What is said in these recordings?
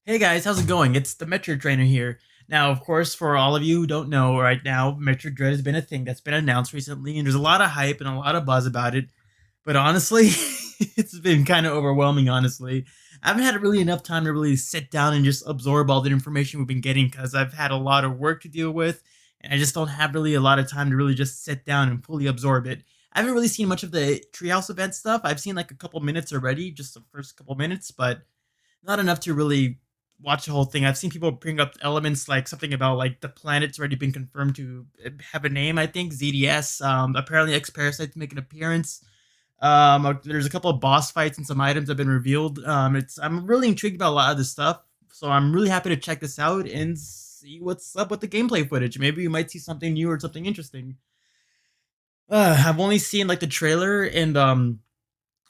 Hey guys, how's it going? It's the Metroid Trainer here. Now, of course, for all of you who don't know, right now, Metroid Dread has been a thing that's been announced recently, and there's a lot of hype and a lot of buzz about it. But honestly, it's been kind of overwhelming, honestly. I haven't had really enough time to really sit down and just absorb all the information we've been getting because I've had a lot of work to deal with, and I just don't have really a lot of time to really just sit down and fully absorb it. I haven't really seen much of the Treehouse event stuff. I've seen like a couple minutes already, just the first couple minutes, but not enough to really watch the whole thing. I've seen people bring up elements like something about like the planet's already been confirmed to have a name. I think ZDS. Apparently, X Parasite's make an appearance. There's a couple of boss fights and some items have been revealed. I'm really intrigued about a lot of this stuff, so I'm really happy to check this out and see what's up with the gameplay footage. Maybe we might see something new or something interesting. I've only seen like the trailer and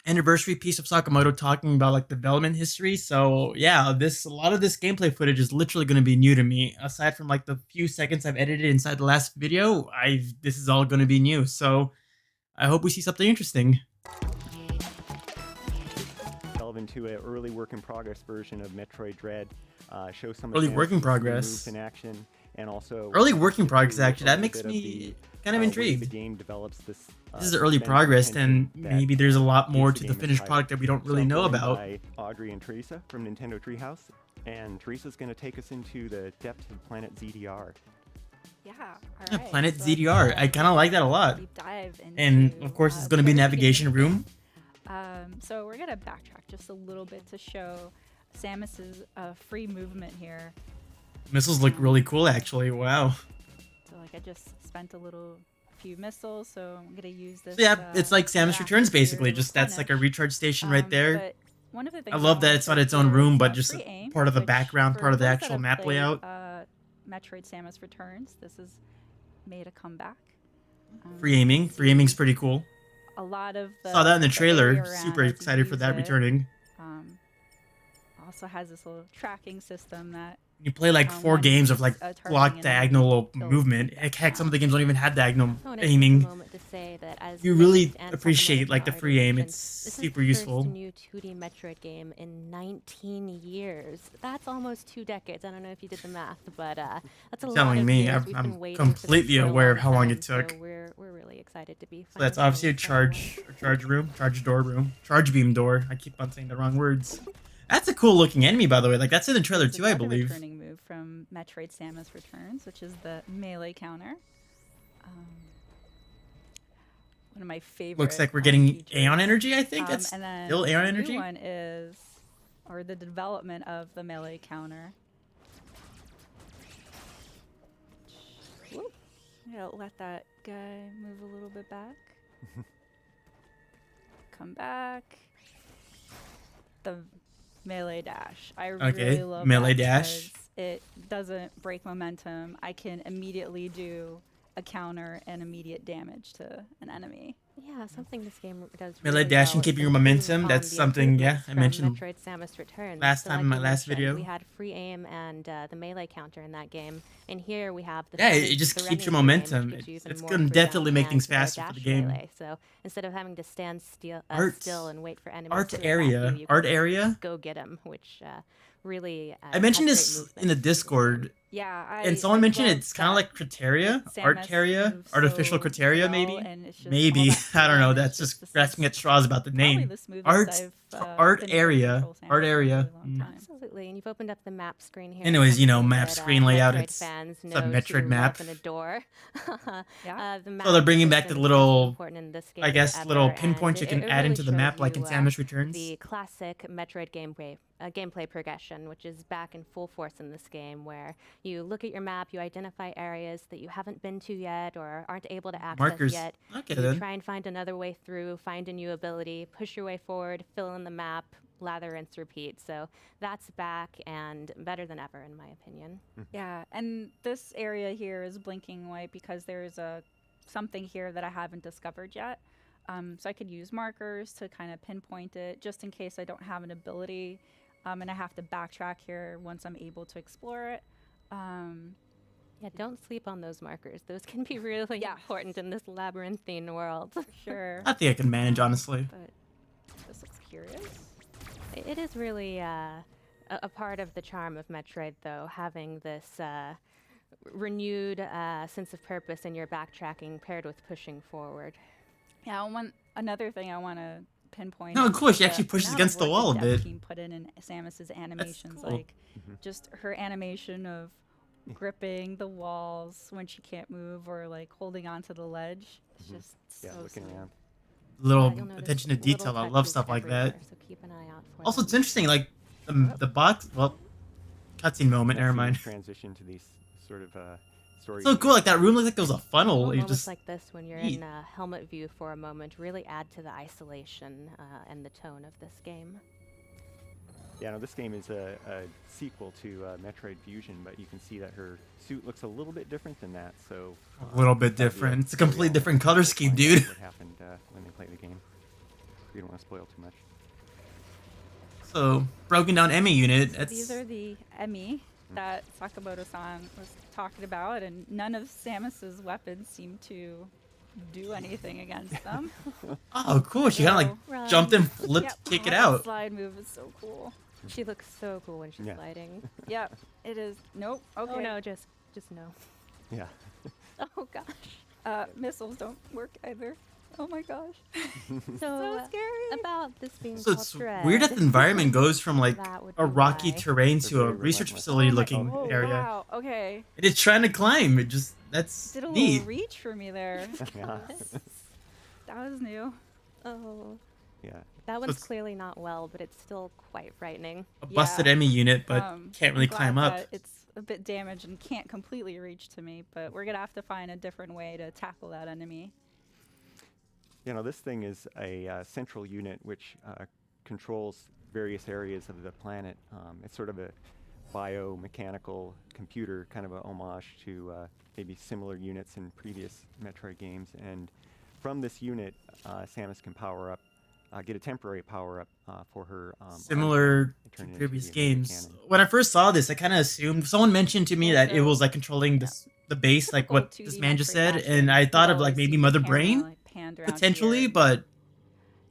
anniversary piece of Sakamoto talking about like development history. So yeah, this a lot of this gameplay footage is literally going to be new to me. Aside from like the few seconds I've edited inside the last video, I this is all going to be new. So I hope we see something interesting. Delve into an early work in progress version of Metroid Dread. Show some Early work in advanced progress. moves in action, and also Early work in progress. a Actually, that little makes bit of me the, kind of way intrigued. the game develops this. This is early suspense progress, tension and that, maybe there's a lot more keeps to the the game finished exciting. product that we don't So really I'm know joined about. by Audrey and Teresa from Nintendo TreeHouse, and Teresa's going to take us into the depths of Planet ZDR. Yeah, Yeah, all right. Planet so ZDR. let's, I kind of like that a lot. deep dive into, And of course, it's going to be the very navigation beginning. room. So we're gonna backtrack just a little bit to show Samus's free movement here. Missiles look really cool, actually. Wow. So like I just spent a few missiles, so I'm gonna use this. So yeah, it's like Samus raft Returns here basically. to Just that's like a replenish. recharge station right there. But one of the things I love that wanna it's not show its own here room, is, but just free aim, part of the which background, for part of the those that actual have map played, layout. Metroid Samus Returns. This is made a comeback. Free aiming. Free aiming's pretty cool. A lot of Saw that in the trailer. area around Super as you excited for use that it. returning. Also has this little tracking system that You play like 4 when games of he's, like targeting block an diagonal enemy, movement. it'll Heck, some of the down. games don't even have diagonal I want to take a aiming. moment to say that as You really Nick and appreciate Sakamoto like the already free aim. mentioned, It's this super is the useful. first new 2D Metroid game in 19 years. That's almost 2 decades. I don't know if you did the math, but that's a You're lot telling of me. years. I'm- We've I'm been waiting for this completely for a aware of long how long time, it took. So we're really excited to be. So that's finally obviously a getting this charge room, charge door room, charge beam door. I keep on saying the wrong words. That's a cool looking enemy, by the way. Like that's in the trailer There's too, I another believe. returning move from Metroid Samus Returns, which is the melee counter. One of my favorite. Looks like we're getting features. Aeon energy. I think that's and then still Aeon the energy. new one is, or the development of the melee counter. Whoop. I'm gonna let that guy move a little bit back. Come back. The melee dash. I really love melee that dash. because it doesn't break momentum. I can immediately do a counter and immediate damage to an enemy. Yeah, something this game does. Melee really dash and well keeping is your improve momentum, on that's the something, yeah, improvements I from mentioned Metroid Samus Returns. last So time like in my you last mentioned, video. we had free aim and the melee counter in that game, and here we have the Yeah, Serenity- it just Serenity keeps your free aim, which momentum. gives you even It's more gonna freedom definitely make and things more faster for the dash game. melee. So instead of having to stand still Art- and wait for enemies Art to attack area, you art can area. just go get them, which really I mentioned has this great in movement the in this game. Discord, Yeah, and someone I mentioned love it's kind of that like criteria, Samus art area, moves artificial so criteria, well, maybe. and it's just all Maybe that I don't know. fun. That's It's just this grasping is at straws about the probably name. the smoothest Art, I've art been able to area, control Samus art in a area. really long time. Absolutely, and you've opened up the map screen here. Anyways, you know, something map that, screen layout. Metroid It's fans a know Metroid to map. love and adore. Yeah. The So they're map bringing back the system is as little, important in this game I as guess, ever, little and pinpoints you can it add really into the shows map, like in you, Samus Returns. the classic Metroid gameplay progression, which is back in full force in this game, where you look at your map, you identify areas that you haven't been to yet or aren't able to access Markers. yet. Okay, you then. try and find another way through, find a new ability, push your way forward, fill in the map, lather, rinse, repeat. So that's back and better than ever, in my opinion. Yeah, and this area here is blinking white because there's something here that I haven't discovered yet. So I could use markers to kind of pinpoint it just in case I don't have an ability, and I have to backtrack here once I'm able to explore it. Yeah, don't sleep on those markers. Those can be really Yeah. important in this labyrinthine world. Sure. I think I can manage, honestly. But this looks curious. It is really a part of the charm of Metroid, though, having this renewed sense of purpose in your backtracking paired with pushing forward. Yeah, another thing I want to pinpoint. No, is cool. She the actually pushes amount against of the work wall a dev bit. team put in Samus's animations, cool. like just her animation of gripping the walls when she can't move, or like holding onto the ledge. It's just Yeah, so looking sweet. around. Little You'll notice attention to little detail. I love touches stuff like that. everywhere, so keep an eye out for Also, them. it's interesting. Like the box. Well, cutscene moment. Never mind. Transition to these sort of stories. So cool. Like that room looks like there was a funnel. Little You moments just like this, when you're neat. in helmet view for a moment, really add to the isolation and the tone of this game. Yeah, no, this game is a sequel to Metroid Fusion, but you can see that her suit looks a little bit different than that. So a little bit that'll be different. It's a very completely all different color to scheme, find out dude. What happened when they play the game? We don't want to spoil too much. So broken down E.M.M.I unit. So That's these are the E.M.M.I that Sakamoto-san was talking about, and none of Samus's weapons seem to do anything against them. oh cool. She kind of Run. like jumped and flipped, Yep. kick Oh, it that out. slide move is so cool. She looks so cool when she's Yeah. sliding. Yep, it is. Nope. Okay. Oh no, just no. Yeah. Oh gosh. Missiles don't work either. Oh my gosh. So, So scary. about this being So called it's Dread. weird that the environment goes from like That would a be rocky why. terrain They're to a very research relentless. facility Oh my- looking oh, area. Wow. Okay. And it's trying to climb. It just that's Did a neat. little reach for me there. Yeah. That was new. Oh, Yeah. that one's it's- clearly not well, but it's still quite frightening. A busted Yeah. E.M.M.I unit, but can't really I'm glad climb up. that It's a bit damaged and can't completely reach to me, but we're gonna have to find a different way to tackle that enemy. You know, this thing is a central unit which controls various areas of the planet. It's sort of a biomechanical computer, kind of a homage to maybe similar units in previous Metroid games. And from this unit, Samus can power up, get a temporary power up for her. Similar and to turn it into previous the Omega games. Cannon. When I first saw this, I kind of assumed someone mentioned to me that it was Also, like controlling this the base, like Typical what 2D this man just Metroid said, fashion, and I you've thought of like always maybe seen the Mother camera, Brain like, panned around potentially, here. but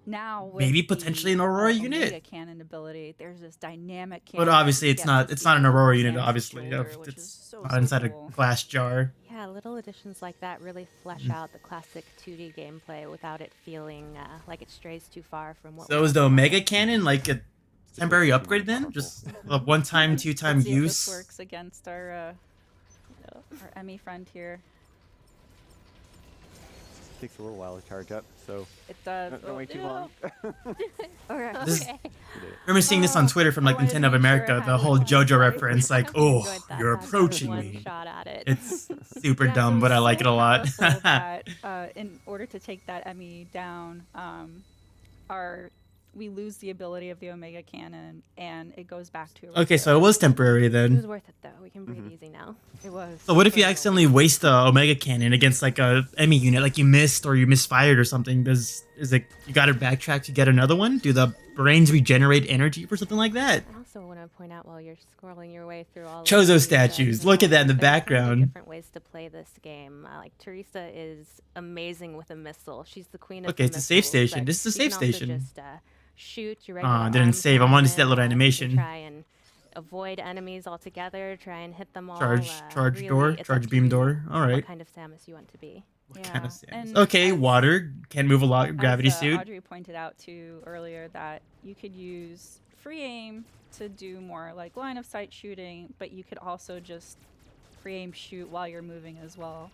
Now with maybe the, potentially an Aurora unit? Omega Cannon ability, there's this dynamic camera. but obviously that it's gets not to it's see not an over Aurora unit. Samus's Obviously, shoulder, which is it's so, not so inside cool. a glass jar. Yeah, little additions like that really flesh Mm. out the classic 2D gameplay without it feeling like it strays too far from what. So we is the know. Omega Cannon like a temporary upgrade then? Just a one-time, two-time Let's see if use? this works against our E.M.M.I friend here. Takes a little while to charge up, so It does. don't wait too long. Okay. This- Okay. We did it. I remember seeing this on Twitter from like I wanted to Nintendo of make sure America, it the had whole one JoJo right. reference, like, I oh, enjoyed that you're fast approaching one me. shot at it. It's super Yeah, dumb, so but I it's like it a so lot. powerful that, in order to take that E.M.M.I down, we lose the ability of the Omega Cannon, and it goes back to. Okay, so it was temporary It was then. worth it though. We can breathe easy now. It was. So what if you for real. accidentally waste the Omega Cannon against like a E.M.M.I unit, like you missed or you misfired or something? Is it you got to backtrack to get another one? Do the brains regenerate energy for something like that? I also want to point out while you're scrolling your way through all Chozo of these, statues. Look at that in the there are so many background. different ways to play this game. Like Teresa is amazing with a missile. She's the queen of. Okay, the it's a safe missiles, station. but This is a she safe can also station. Just, shoot your Aw, regular didn't arms save. I wanted to see that cannon, little you can animation. Try and avoid enemies altogether. Try and hit them all. Charge really, door, it's up charge to beam you door. All right. What kind of Samus you want to be? What Yeah, kind of Samus? and Okay, as- water can't move a lot. Gravity As, suit. Audrey pointed out too earlier that you could use free aim to do more like line of sight shooting, but you could also just free aim shoot while you're moving as well.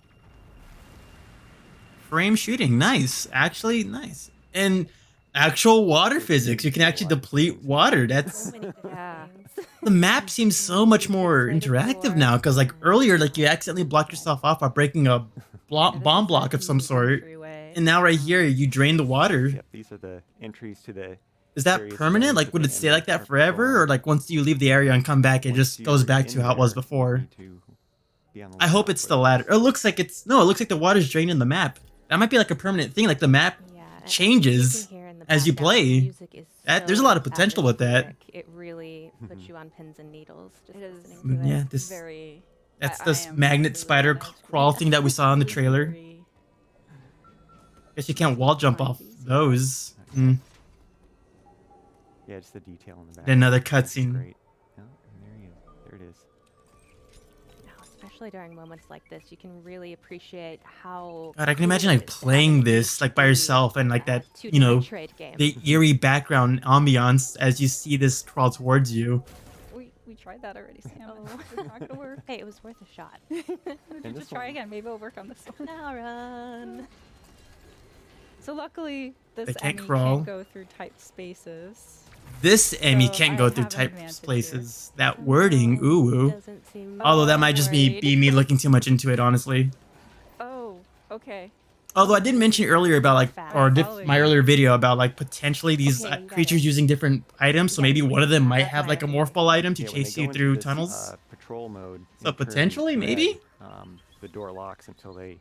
Frame shooting, nice. Actually, nice. And actual water physics. You can actually deplete water. That's So many different Yeah. things. the map seems so much more Excited interactive for- now. Because like earlier, like you accidentally blocked yourself off by breaking a It is bomb a block of some easy sort. entryway. And now right here, you drain the water. Yep, these are the entries to the. Is that various permanent? zones Like, that would the it stay enemies like that are forever, or patrolling. like once you leave the area and come back, it Once just you're goes back in to how it was there, you before? need to be on the I hope lookout it's for the those. latter. It looks like it's no. It looks like the water's draining the map. That might be like a permanent thing. Like the map Yeah, and changes you can hear in the as you background, the play. music is There's a so lot of potential with that. atmospheric. It really puts you on pins and needles. Just It is listening to it. Yeah, this very. that's I this am magnet really spider glad it's crawl really- thing that we saw in the trailer. very- Guess you can't wall jump off Nice. those. Mm. Yeah, just the detail in the back. Another cutscene. Great. Yeah. especially during moments like this, you can really appreciate how. God, I can cool imagine it like is to have playing an this like by HD, yourself and like that, 2D you know, Metroid game. the eerie background ambiance as you see this crawl towards you. We tried that already, Sam. Oh. It's not gonna work. Hey, it was worth a shot. And Just this try one- again. Maybe it'll work on this one. Now run. So luckily, this They can't E.M.M.I crawl. can't go through tight spaces. This E.M.M.I So can't I go through have an type advantage here. places. That wording, Oh, ooh woo. doesn't seem Although that might just be worried. me looking too much into it, honestly. Oh, okay. Although I did mention earlier about like, or my earlier video about like potentially these Okay, you got creatures it. using different items. So You maybe gotta one of them wait. might That's have why like a I'm morph ball item to Yeah, when they chase go you into through this, tunnels. patrol mode. So Metroid potentially, Dread, maybe? the door locks until they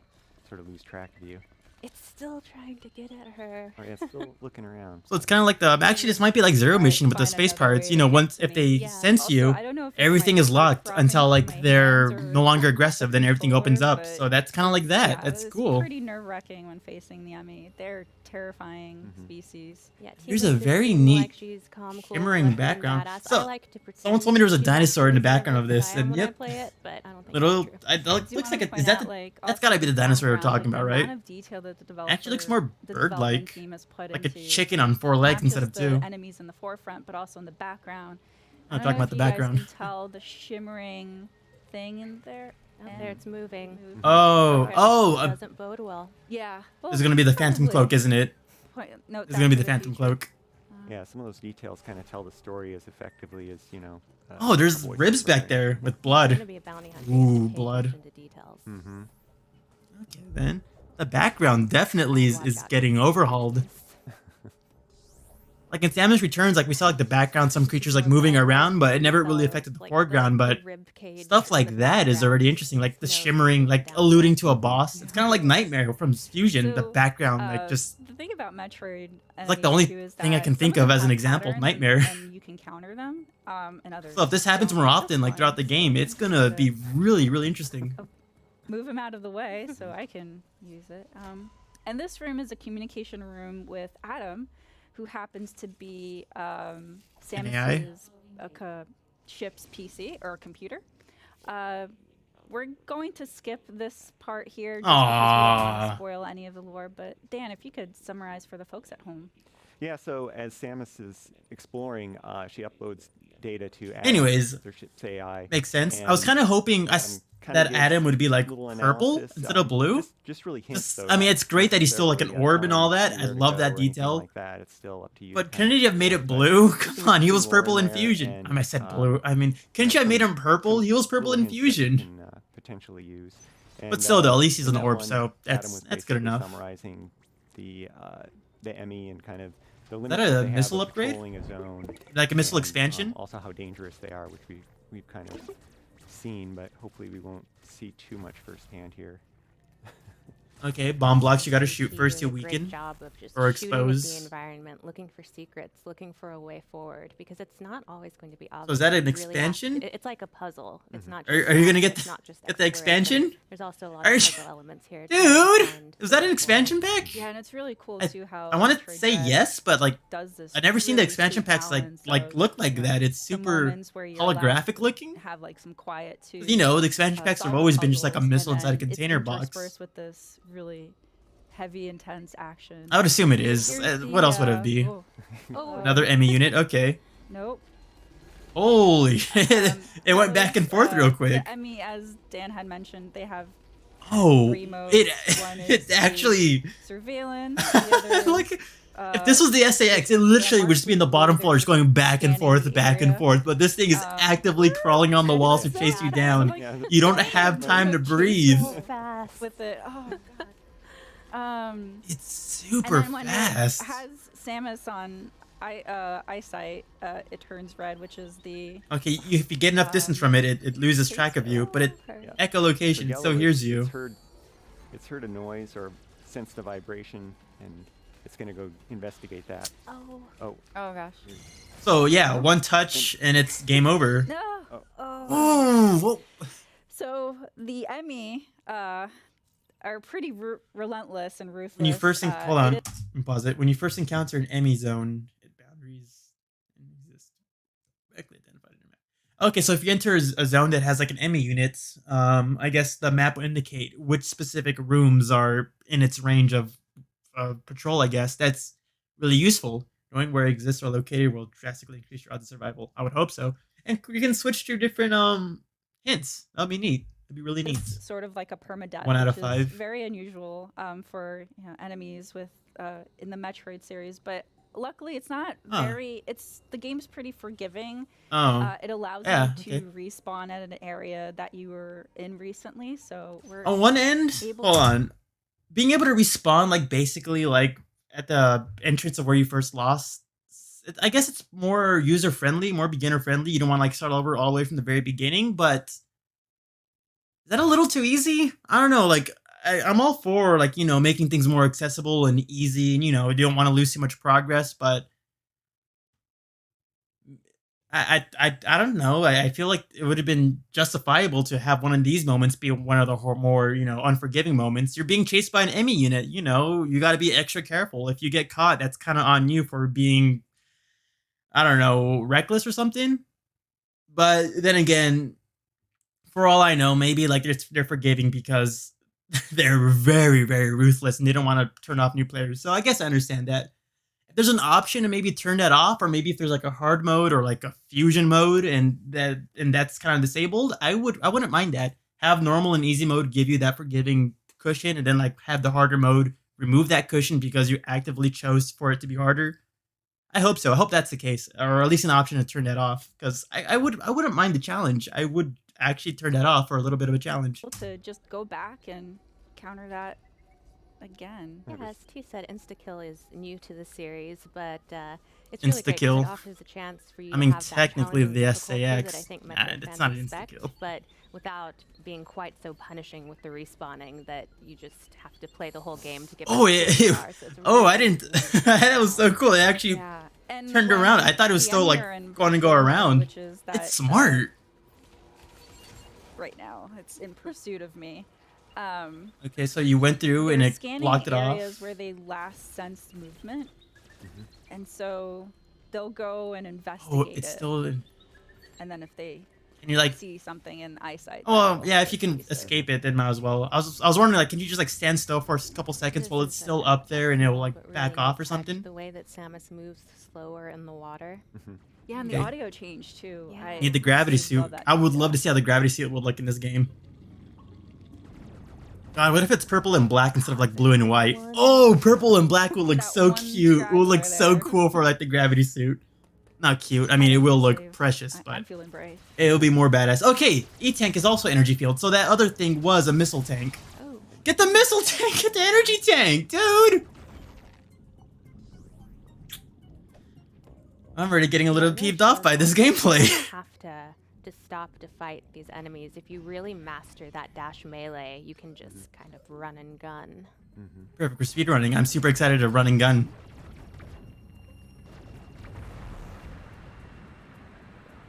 sort of lose track of you. It's still trying to get at her. Or yeah, it's still looking around. So it's kind of like the actually this might be like Zero Alright, Mission with the find space another parts. way You to know, get once to if me. they Yeah. sense Also, you, I don't know if it's everything my is heart locked throbbing until to like my they're hands or no longer the aggressive. Then everything controller, opens up. but So that's kind of like that. yeah, That's it's cool. pretty nerve-wracking when facing the E.M.M.I. They're terrifying species. Yeah, Here's Tina a does very seem neat like she's calm, cool, shimmering collected, and background. badass. So, I like to someone pretend told me there was a she's dinosaur in the actually background of whatever this, I am and when I yep. play it, but I don't think Little, that's true. I do looks like wanna it. point Is that out, the? like, That's also gotta be the dinosaur we're background, talking like, about, the right? amount of detail that the Actually looks developer- more the development bird-like, team has put like a into chicken on 4 legs not instead just of 2. the enemies in the forefront, but also in the background. I I'm don't talking know about if the you guys background. can tell the shimmering thing in there. Out there, it's moving. Oh, Okay. oh, Doesn't bode well. Yeah. this is gonna be the Phantom probably. Cloak, isn't it? No, This is gonna be the that's Phantom future. Cloak. Yeah, some of those details kind of tell the story as effectively as, you know. Oh, there's a voiceover ribs back might. there with It's blood. gonna be a bounty hunter. You Ooh, have to pay blood. attention to details. Mm-hmm. Okay, then. The background definitely Watch is out. getting overhauled. Like in Samus Returns, like we saw like the background, some creatures like moving around, but it never really affected the Like, foreground. the But rib cage stuff in like the that is already background. interesting. Like the Snow shimmering, like down alluding there. to a boss. It's kind of like Nightmare from Fusion. The So, background, like just the thing about Metroid like the only thing I can think of as an example, Nightmare. and you can counter them. And others. So if this happens don't. more That's often, like fine. throughout the So game, it's I'm gonna just be really, really interesting. move him out of the way so I can use it. And this room is a communication room with Adam, who happens to be AI? Samus's ship's PC or computer. We're going to skip this part here just because we don't want Aww. to spoil any of the lore. But Dan, if you could summarize for the folks at home. Yeah, so as Samus is exploring, she uploads data to Aeon, Anyways, their ship's AI. Makes sense. I was and, kind of hoping kinda that gives Adam would be like little purple analysis, instead of blue. Just really hints, though. I mean, not it's great that he's still like an necessarily, orb and all telling that. you I where to love go that or anything detail. like that. It's still up to you. But to kind couldn't of you have made it explore, blue? but Come on, he was some lore purple in in there, Fusion. and, I said blue. I mean, couldn't you have made him purple? He was purple little in hints that you Fusion. can, potentially use. But And, still, though, at least he's in an that orb, one, so Adam that's was good basically enough. Summarizing the E.M.M.I and kind of the that limits a they have missile of upgrade? patrolling a zone, Like a missile and, expansion? also how dangerous they are, which we've kind of seen, but hopefully we won't see too much firsthand here. Okay, bomb blocks you gotta shoot He's first to doing a great weaken. job of just or shooting at the expose. environment, looking for secrets, looking for a way forward, because it's not always going to be obvious. So is that an You really have to- expansion? it's like a puzzle. It's not. Are Just you gonna math, get it's the- not just get the exploration. expansion? There's also a lot Are of you- puzzle elements here. to Dude, find is that the an way expansion forward. pack? Yeah, and it's really cool I- too how I want to Metroid say Dread yes, but like does this. I never seen the really expansion sweet packs balance of, look like you know, that. It's the super moments where you're allowed holographic to looking. have like some quiet too. You know, the expansion packs have solve always been just like a puzzles, missile and inside a then container it's box. interspersed with this really heavy, intense action. I would assume it is. Here's What the, else would it be? Oh, Another E.M.M.I unit? Okay. Nope. Holy shit. It went back and forth real quick. The E.M.M.I, as Dan had mentioned, they have Oh, three modes. One is it actually, surveillance. The other is, like, if this was the SAX, it literally would just be in the bottom floor, just going back and forth, back and forth. But this thing is actively crawling on the walls to chase you down. Yeah, You don't have time to breathe. So fast. with it. Oh god. It's super and then when fast. it has Samus on eyesight, it turns red, which is the Okay, if you get enough distance from it, it loses track of you. But it Yeah. echolocation, it still yellow, hears you. It's heard a noise or sensed a vibration, and it's going to go investigate that. Oh Oh, oh gosh. So yeah, one touch and it's game over. No. oh. Oh, whoa. So the E.M.M.I are pretty relentless and ruthless. When you first hold it on, is- pause it. When you first encounter an E.M.M.I zone, boundaries exist. Correctly identified in your map. Okay, so if you enter a zone that has like an E.M.M.I unit, I guess the map will indicate which specific rooms are in its range of patrol. I guess that's really useful. Knowing where it exists or located will drastically increase your odds of survival. I would hope so. And you can switch to different hints. That'd be neat. That'd be really neat. It's sort of like a permadeath, 1 out of which 5. is very unusual for enemies with in the Metroid series. But luckily, it's not very. It's the game's pretty forgiving. Oh, It allows yeah, you to okay. respawn at an area that you were in recently. So we're On one end, able hold to- on. Being able to respawn, like basically, like at the entrance of where you first lost. I guess it's more user friendly, more beginner friendly. You don't want to like start over all the way from the very beginning, but is that a little too easy? I don't know. Like I'm all for like making things more accessible and easy, and you don't want to lose too much progress, but I don't know. I feel like it would have been justifiable to have one of these moments be one of the more unforgiving moments. You're being chased by an E.M.M.I unit. You got to be extra careful. If you get caught, that's kind of on you for being, I don't know, reckless or something. But then again, for all I know, maybe like they're forgiving because they're very very ruthless and they don't want to turn off new players. So I guess I understand that. If there's an option to maybe turn that off, or maybe if there's like a hard mode or like a fusion mode and that's kind of disabled, I wouldn't mind that. Have normal and easy mode give you that forgiving cushion, and then like have the harder mode remove that cushion because you actively chose for it to be harder. I hope so. I hope that's the case, or at least an option to turn that off. Because I wouldn't mind the challenge. I would actually turn that off for a little bit of a challenge. to just go back and counter that again. Yeah, as T said, insta-kill is new to the series, but it's really great 'cause Insta-kill. it offers a chance for you I mean, to have that technically challenging the difficulty that I SAX. think Nah, Metroid it's fans not an expect, insta-kill. but without being quite so punishing with the respawning that you just have to play the whole game to get back Oh, to where you yeah. are, so it's Oh, I really didn't. easy to That was so down. cool. It actually Yeah, and turned when around. I thought it was the still like enemy are in going to go danger, around. which is that, It's smart. right now, it's in pursuit of me. Okay, so you went through and They're it scanning blocked it off. areas where they last sensed movement, and so they'll go and investigate Oh, it's it. still. And then if they Can you like? see something in eyesight, Oh, then yeah. they'll If you can chase it. escape it, then might as well. I was wondering, like, can you just like stand still for a couple seconds This while it's is still a up there and it'll technical like but back really off neat or touch, something? The way that Samus moves slower in the water. Yeah, and Okay. the audio changed too. Yeah. I Need the gravity absolutely love suit. that I would love to detail. see how the gravity suit would look in this game. God, what if it's purple and black instead of like blue and white? Oh, purple and black will look That so one cute. Will look straggler so there. cool for like the gravity suit. Not cute. I mean, it will look Brave. precious, I'm but feeling brave. it'll be more badass. Okay, E-Tank is also energy field, so that other thing was a missile tank. Oh, Get the missile tank! Get the energy tank, dude! I'm already getting a little Yeah, it really peeved off shows by this that you gameplay. don't have to stop to fight these enemies. If you really master that dash melee, you can just kind of run and gun. Perfect for speedrunning. I'm super excited to run and gun.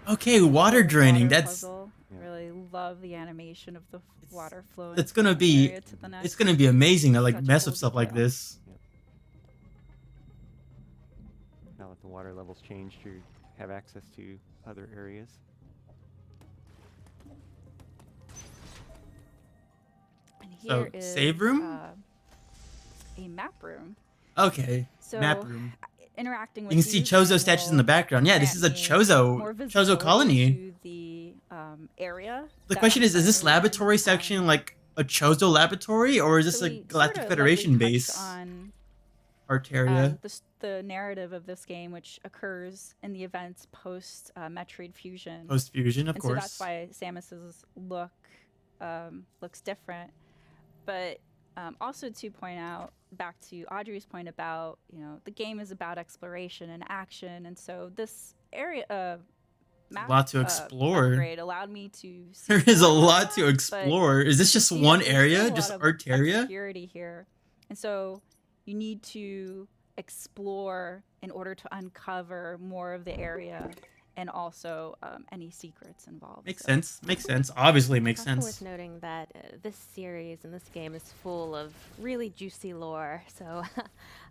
Okay, water draining. Water That's puzzle. Really love the animation of the water flowing. it's gonna from one be area to the next. it's gonna be amazing to like Such a mess cool with stuff like detail. this. Now that the water levels changed, you have access to other areas. And So, here is save room? a map room. Okay, So map room. interacting with You can see these Chozo statues in the will background. Yeah, this is a grant me more Chozo visibility colony. to the area. The that question I'm is this currently in. laboratory section like a Chozo laboratory, or is this So a we Galactic sort of Federation lightly base? touched on Art area. the narrative of this game, which occurs in the events post Metroid Fusion. Post fusion, of and course. so that's why Samus's look looks different. But also to point out, back to Audrey's point about, the game is about exploration and action, and so this area map lot to explore. upgrade allowed me to see There is a more of lot that, to but explore. Is this you just see one that there's area? still a Just lot of art area? obscurity here, and so you need to explore in order to uncover more of the area. and also any secrets involved. Makes so. sense. Makes sense. Obviously makes It's also sense. worth noting that this series and this game is full of really juicy lore. So,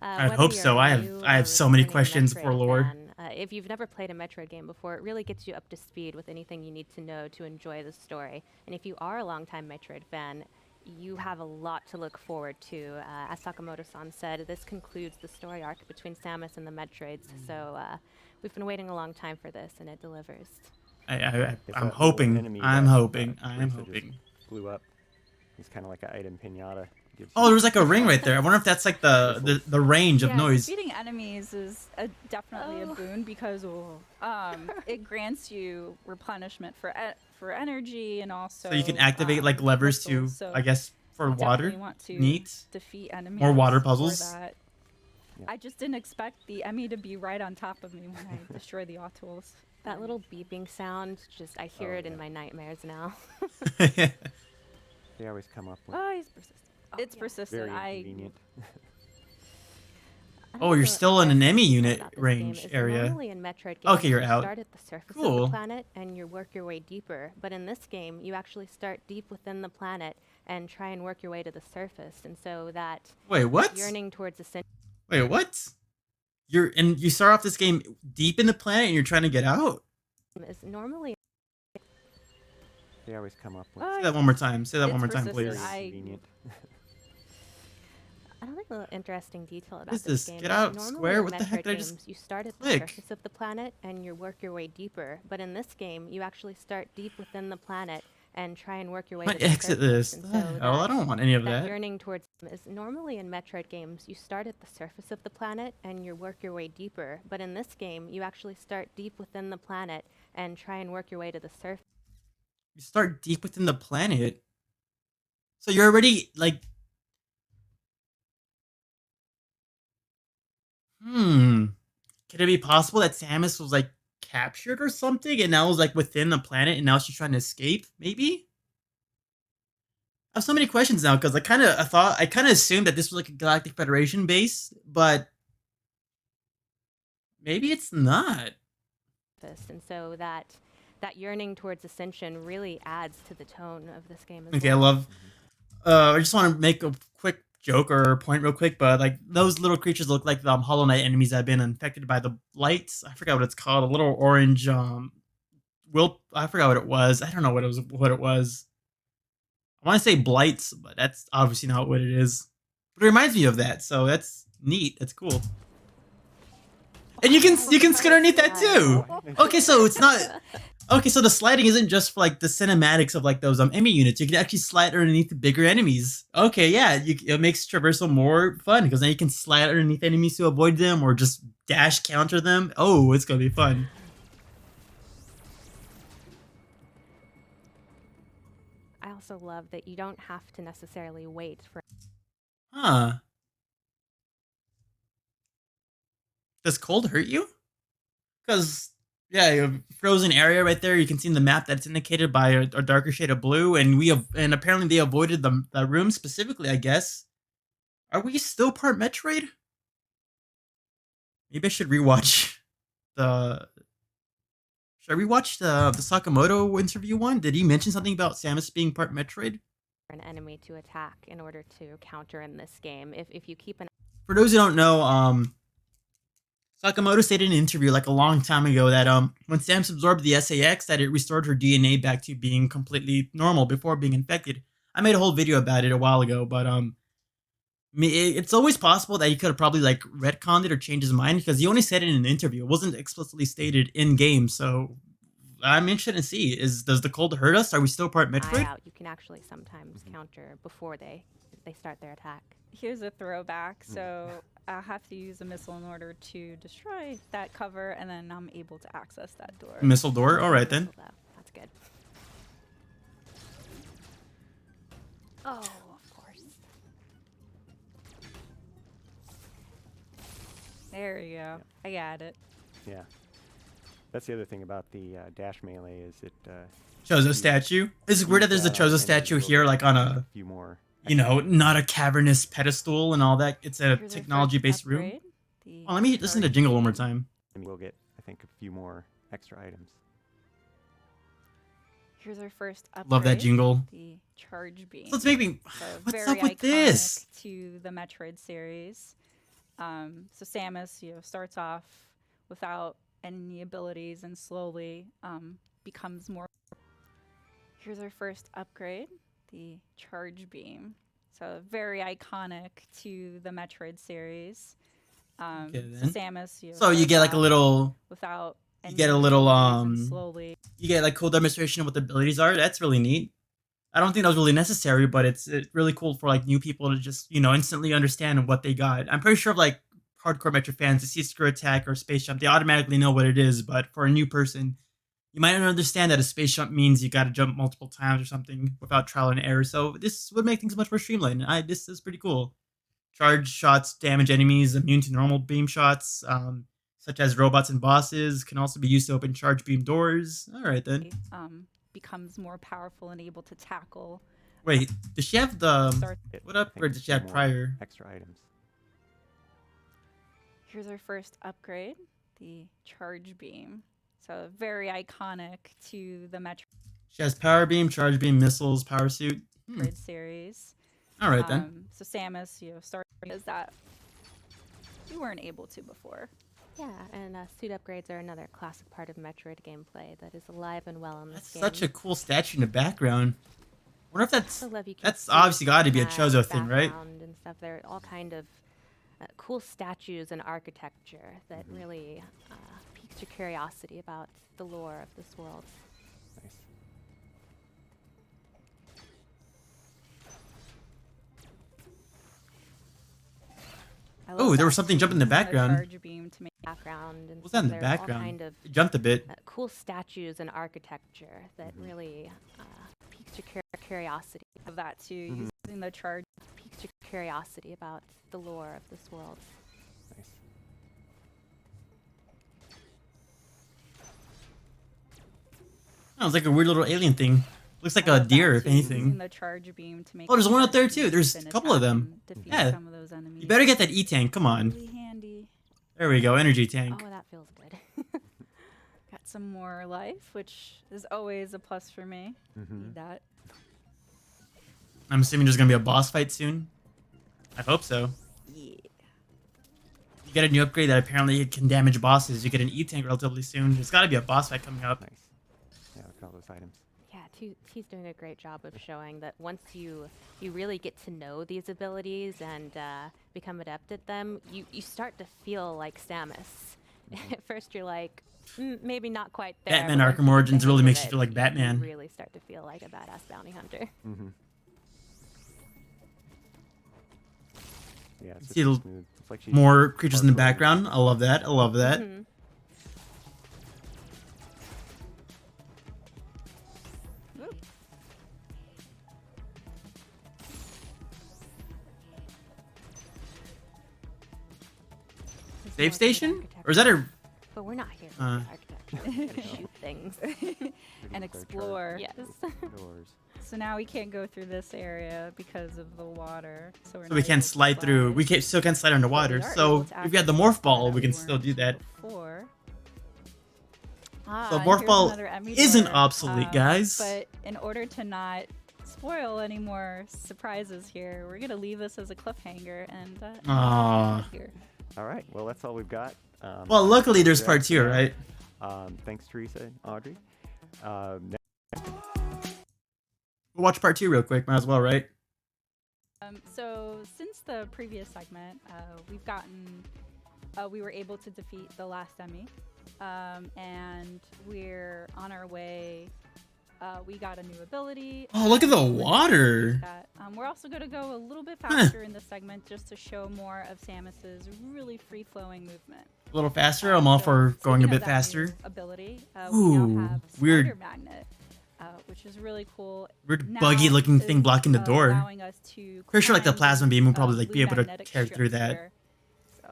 I whether hope you're so. a I have new I or have so many returning questions for Metroid lore. fan, if you've never played a Metroid game before, it really gets you up to speed with anything you need to know to enjoy the story. And if you are a longtime Metroid fan, you have a lot to look forward to. As Sakamoto-san said, this concludes the story arc between Samus and the Metroids. So we've been waiting a long time for this, and it delivers. I'm If that little hoping. enemy I'm that, hoping. I'm Teresa just hoping. blew up. He's kind of like an item pinata. Gives Oh, you there was like a ring right there. I wonder if that's like the Missiles. the range of Yeah, noise. defeating enemies is definitely a boon because it grants you replenishment for energy and also So you can activate like levers to, missiles, so I guess, for you water. definitely want to Neat. defeat enemies. More water for puzzles. that. Yeah. I just didn't expect the E.M.M.I to be right on top of me when I destroy the Autols. That little beeping sound, just I hear Oh, it in yeah. my nightmares now. They always come up with Oh, he's persistent. It's yeah. persistent. very inconvenient. Oh, you're still in an E.M.M.I unit range area. Normally in Metroid games, Okay, you're you out. start at the surface of Cool. the planet and you work your way deeper. But in this game, you actually start deep within the planet and try and work your way to the surface. And so that Wait, what? yearning towards ascension Wait, what? You start off this game deep in the planet and you're trying to get out? is normally They always come up with Oh, Say that one more time. Say that It's one more time, persistent. please. very inconvenient. I think a interesting detail about is this this? game Get is out, normally square? in What the heck Metroid did I just games, you start at the click? surface of the planet and you work your way deeper. But in this game, you actually start deep within the planet and try and work your way I to the exit surface. this. And The so hell, I that don't want any of that that. yearning towards is normally in Metroid games, you start at the surface of the planet and you work your way deeper. But in this game, you actually start deep within the planet and try and work your way to the surface. You start deep within the planet. So you're already like Could it be possible that Samus was like captured or something and now was like within the planet and now she's trying to escape? Maybe? I have so many questions now because I kind of assumed that this was like a Galactic Federation base, but maybe it's not. And so that yearning towards ascension really adds to the tone of this game as Okay, I well. love. I just want to make a quick joke or point real quick, but like those little creatures look like the Hollow Knight enemies that have been infected by the lights. I forgot what it's called. A little orange. I forgot what it was. I don't know what it was. What it was. I want to say blights, but that's obviously not what it is. But it reminds me of that, so that's neat. That's cool. And you can skid underneath that too. Okay, so it's not. Okay, so the sliding isn't just for like the cinematics of like those E.M.M.I units. You can actually slide underneath the bigger enemies. Okay, yeah, it makes traversal more fun because now you can slide underneath enemies to avoid them or just dash counter them. Oh, it's gonna be fun. I also love that you don't have to necessarily wait for Huh? Does cold hurt you? Because yeah, you have a frozen area right there. You can see in the map that's indicated by a darker shade of blue, and and apparently they avoided the room specifically. I guess. Are we still part Metroid? Maybe I should rewatch the. Should I rewatch the Sakamoto interview one? Did he mention something about Samus being part Metroid? an enemy to attack in order to counter in this game. If you keep an For those who don't know, Sakamoto stated in an interview like a long time ago that when Samus absorbed the SAX, that it restored her DNA back to being completely normal before being infected. I made a whole video about it a while ago, but it's always possible that he could have probably like retconned it or changed his mind because he only said it in an interview. It wasn't explicitly stated in game, so I'm interested to see does the cold hurt us? Are we still part eye Metroid? out, you can actually sometimes counter before they start their attack. Here's a throwback. So I'll have to use a missile in order to destroy that cover, and then I'm able to access that door. Missile door. All right then. Missile, though. That's good. Oh, of course. There you go. I got it. Yeah. That's the other thing about the dash melee is it. Chozo statue. Is it weird that there's a Chozo statue here, like on a, few more. not a cavernous pedestal and all that? It's a Here's our first technology-based room. upgrade, the Oh, let me listen to charge Jingle one more beam. time. And we'll get, I think, a few more extra items. Here's our first upgrade. Love that jingle. The charge beam. So let's make me. So What's very up with iconic this? to the Metroid series. So Samus, starts off without any abilities and slowly becomes more. Here's our first upgrade, the charge beam. So very iconic to the Metroid series. Okay, So then. Samus, So you starts get like a off little. without. You get a little and slowly. You get like cool demonstration of what the abilities are. That's really neat. I don't think that was really necessary, but it's really cool for like new people to just instantly understand what they got. I'm pretty sure like hardcore Metro fans, they see Screw Attack or Space Jump, they automatically know what it is. But for a new person, you might not understand that a space jump means you got to jump multiple times or something without trial and error. So this would make things much more streamlined. This is pretty cool. Charge shots damage enemies immune to normal beam shots, such as robots and bosses. Can also be used to open charge beam doors. All right then. Becomes more powerful and able to tackle. Wait, does she have the? What I upgrade think did she have more prior? Extra items. Here's our first upgrade, the charge beam. So very iconic to the Metroid She has power beam, charge beam, missiles, power suit. series. All right then. So Samus, starts as that you weren't able to before. Yeah, and suit upgrades are another classic part of Metroid gameplay that is alive and well in this That's game. such a cool statue in the background. Wonder if that's I love you can that's see obviously got to be a that Chozo thing, right? background and stuff. There are all kind of cool statues and architecture that really piques your curiosity about the lore of this world. Nice. Oh, there was something jumping in the background. Charge beam to make Background and What's that in the stuff. There are all background? kind of It jumped a bit. cool statues and architecture that really piques your curiosity. of that too, using the charge. Piques your curiosity about the lore of this world. Nice. Oh, it's like a weird little alien thing. Looks like a deer, if Using anything. the charge beam to make. Oh, there's the one up there charge too. beam There's spin a couple of attack them. and defeat Yeah. some of those enemies. You better get that E-tank. Come on. Really handy. There we go. Energy tank. Oh, that feels good. Got some more life, which is always a plus for me. Need that. I'm assuming there's gonna be a boss fight soon. I hope so. Yeah. You get a new upgrade that apparently can damage bosses. You get an E-tank relatively soon. There's got to be a boss fight coming up. Nice. Yeah, look at all those items. Yeah, he's doing a great job of showing that once you really get to know these abilities and become adept at them, you start to feel like Samus. At first you're like, maybe not quite there. Batman but once Arkham you get Origins the really hang of makes you it, feel like Batman. You really start to feel like a badass bounty hunter. Yeah, it's See just l- smooth. It's like she's More creatures in the parkouring. background. I love that. I love that. Mhm. Woo. There's Save more station? good Or is that a... architecture. But we're not here for Uh. the architecture. We're here to shoot things. Pretty And much their explore. Yes. doors. So now we can't go through this area because of the water. So, we're So we not can't able to slide through. We still can't slide underwater. But we are So able to if we had the access morph ball, that we can we still do that. weren't before. So and morph here's ball another E.M.M.I isn't door, obsolete, guys. But in order to not spoil any more surprises here, we're gonna leave this as a cliffhanger and Aww. here. All right. Well, that's all we've got. Well, luckily there's Dread part for 2, now. right? Thanks, Teresa and Audrey. We'll watch part 2 real quick. Might as well, right? So since the previous segment, we were able to defeat the last E.M.M.I, and we're on our way. We got a new ability. Oh, look at the with water. that. We're also going to go a little bit faster in this segment just to show more of Samus's really free-flowing movement. A little faster. I'm all for going a speaking bit of that new faster. ability, Ooh, we now have weird. Spider Magnet, which is really cool. Weird Now buggy-looking is, thing blocking the door. allowing us to Pretty sure like the climb plasma beam will probably these, like be able to magnetic tear through strips that. here. So,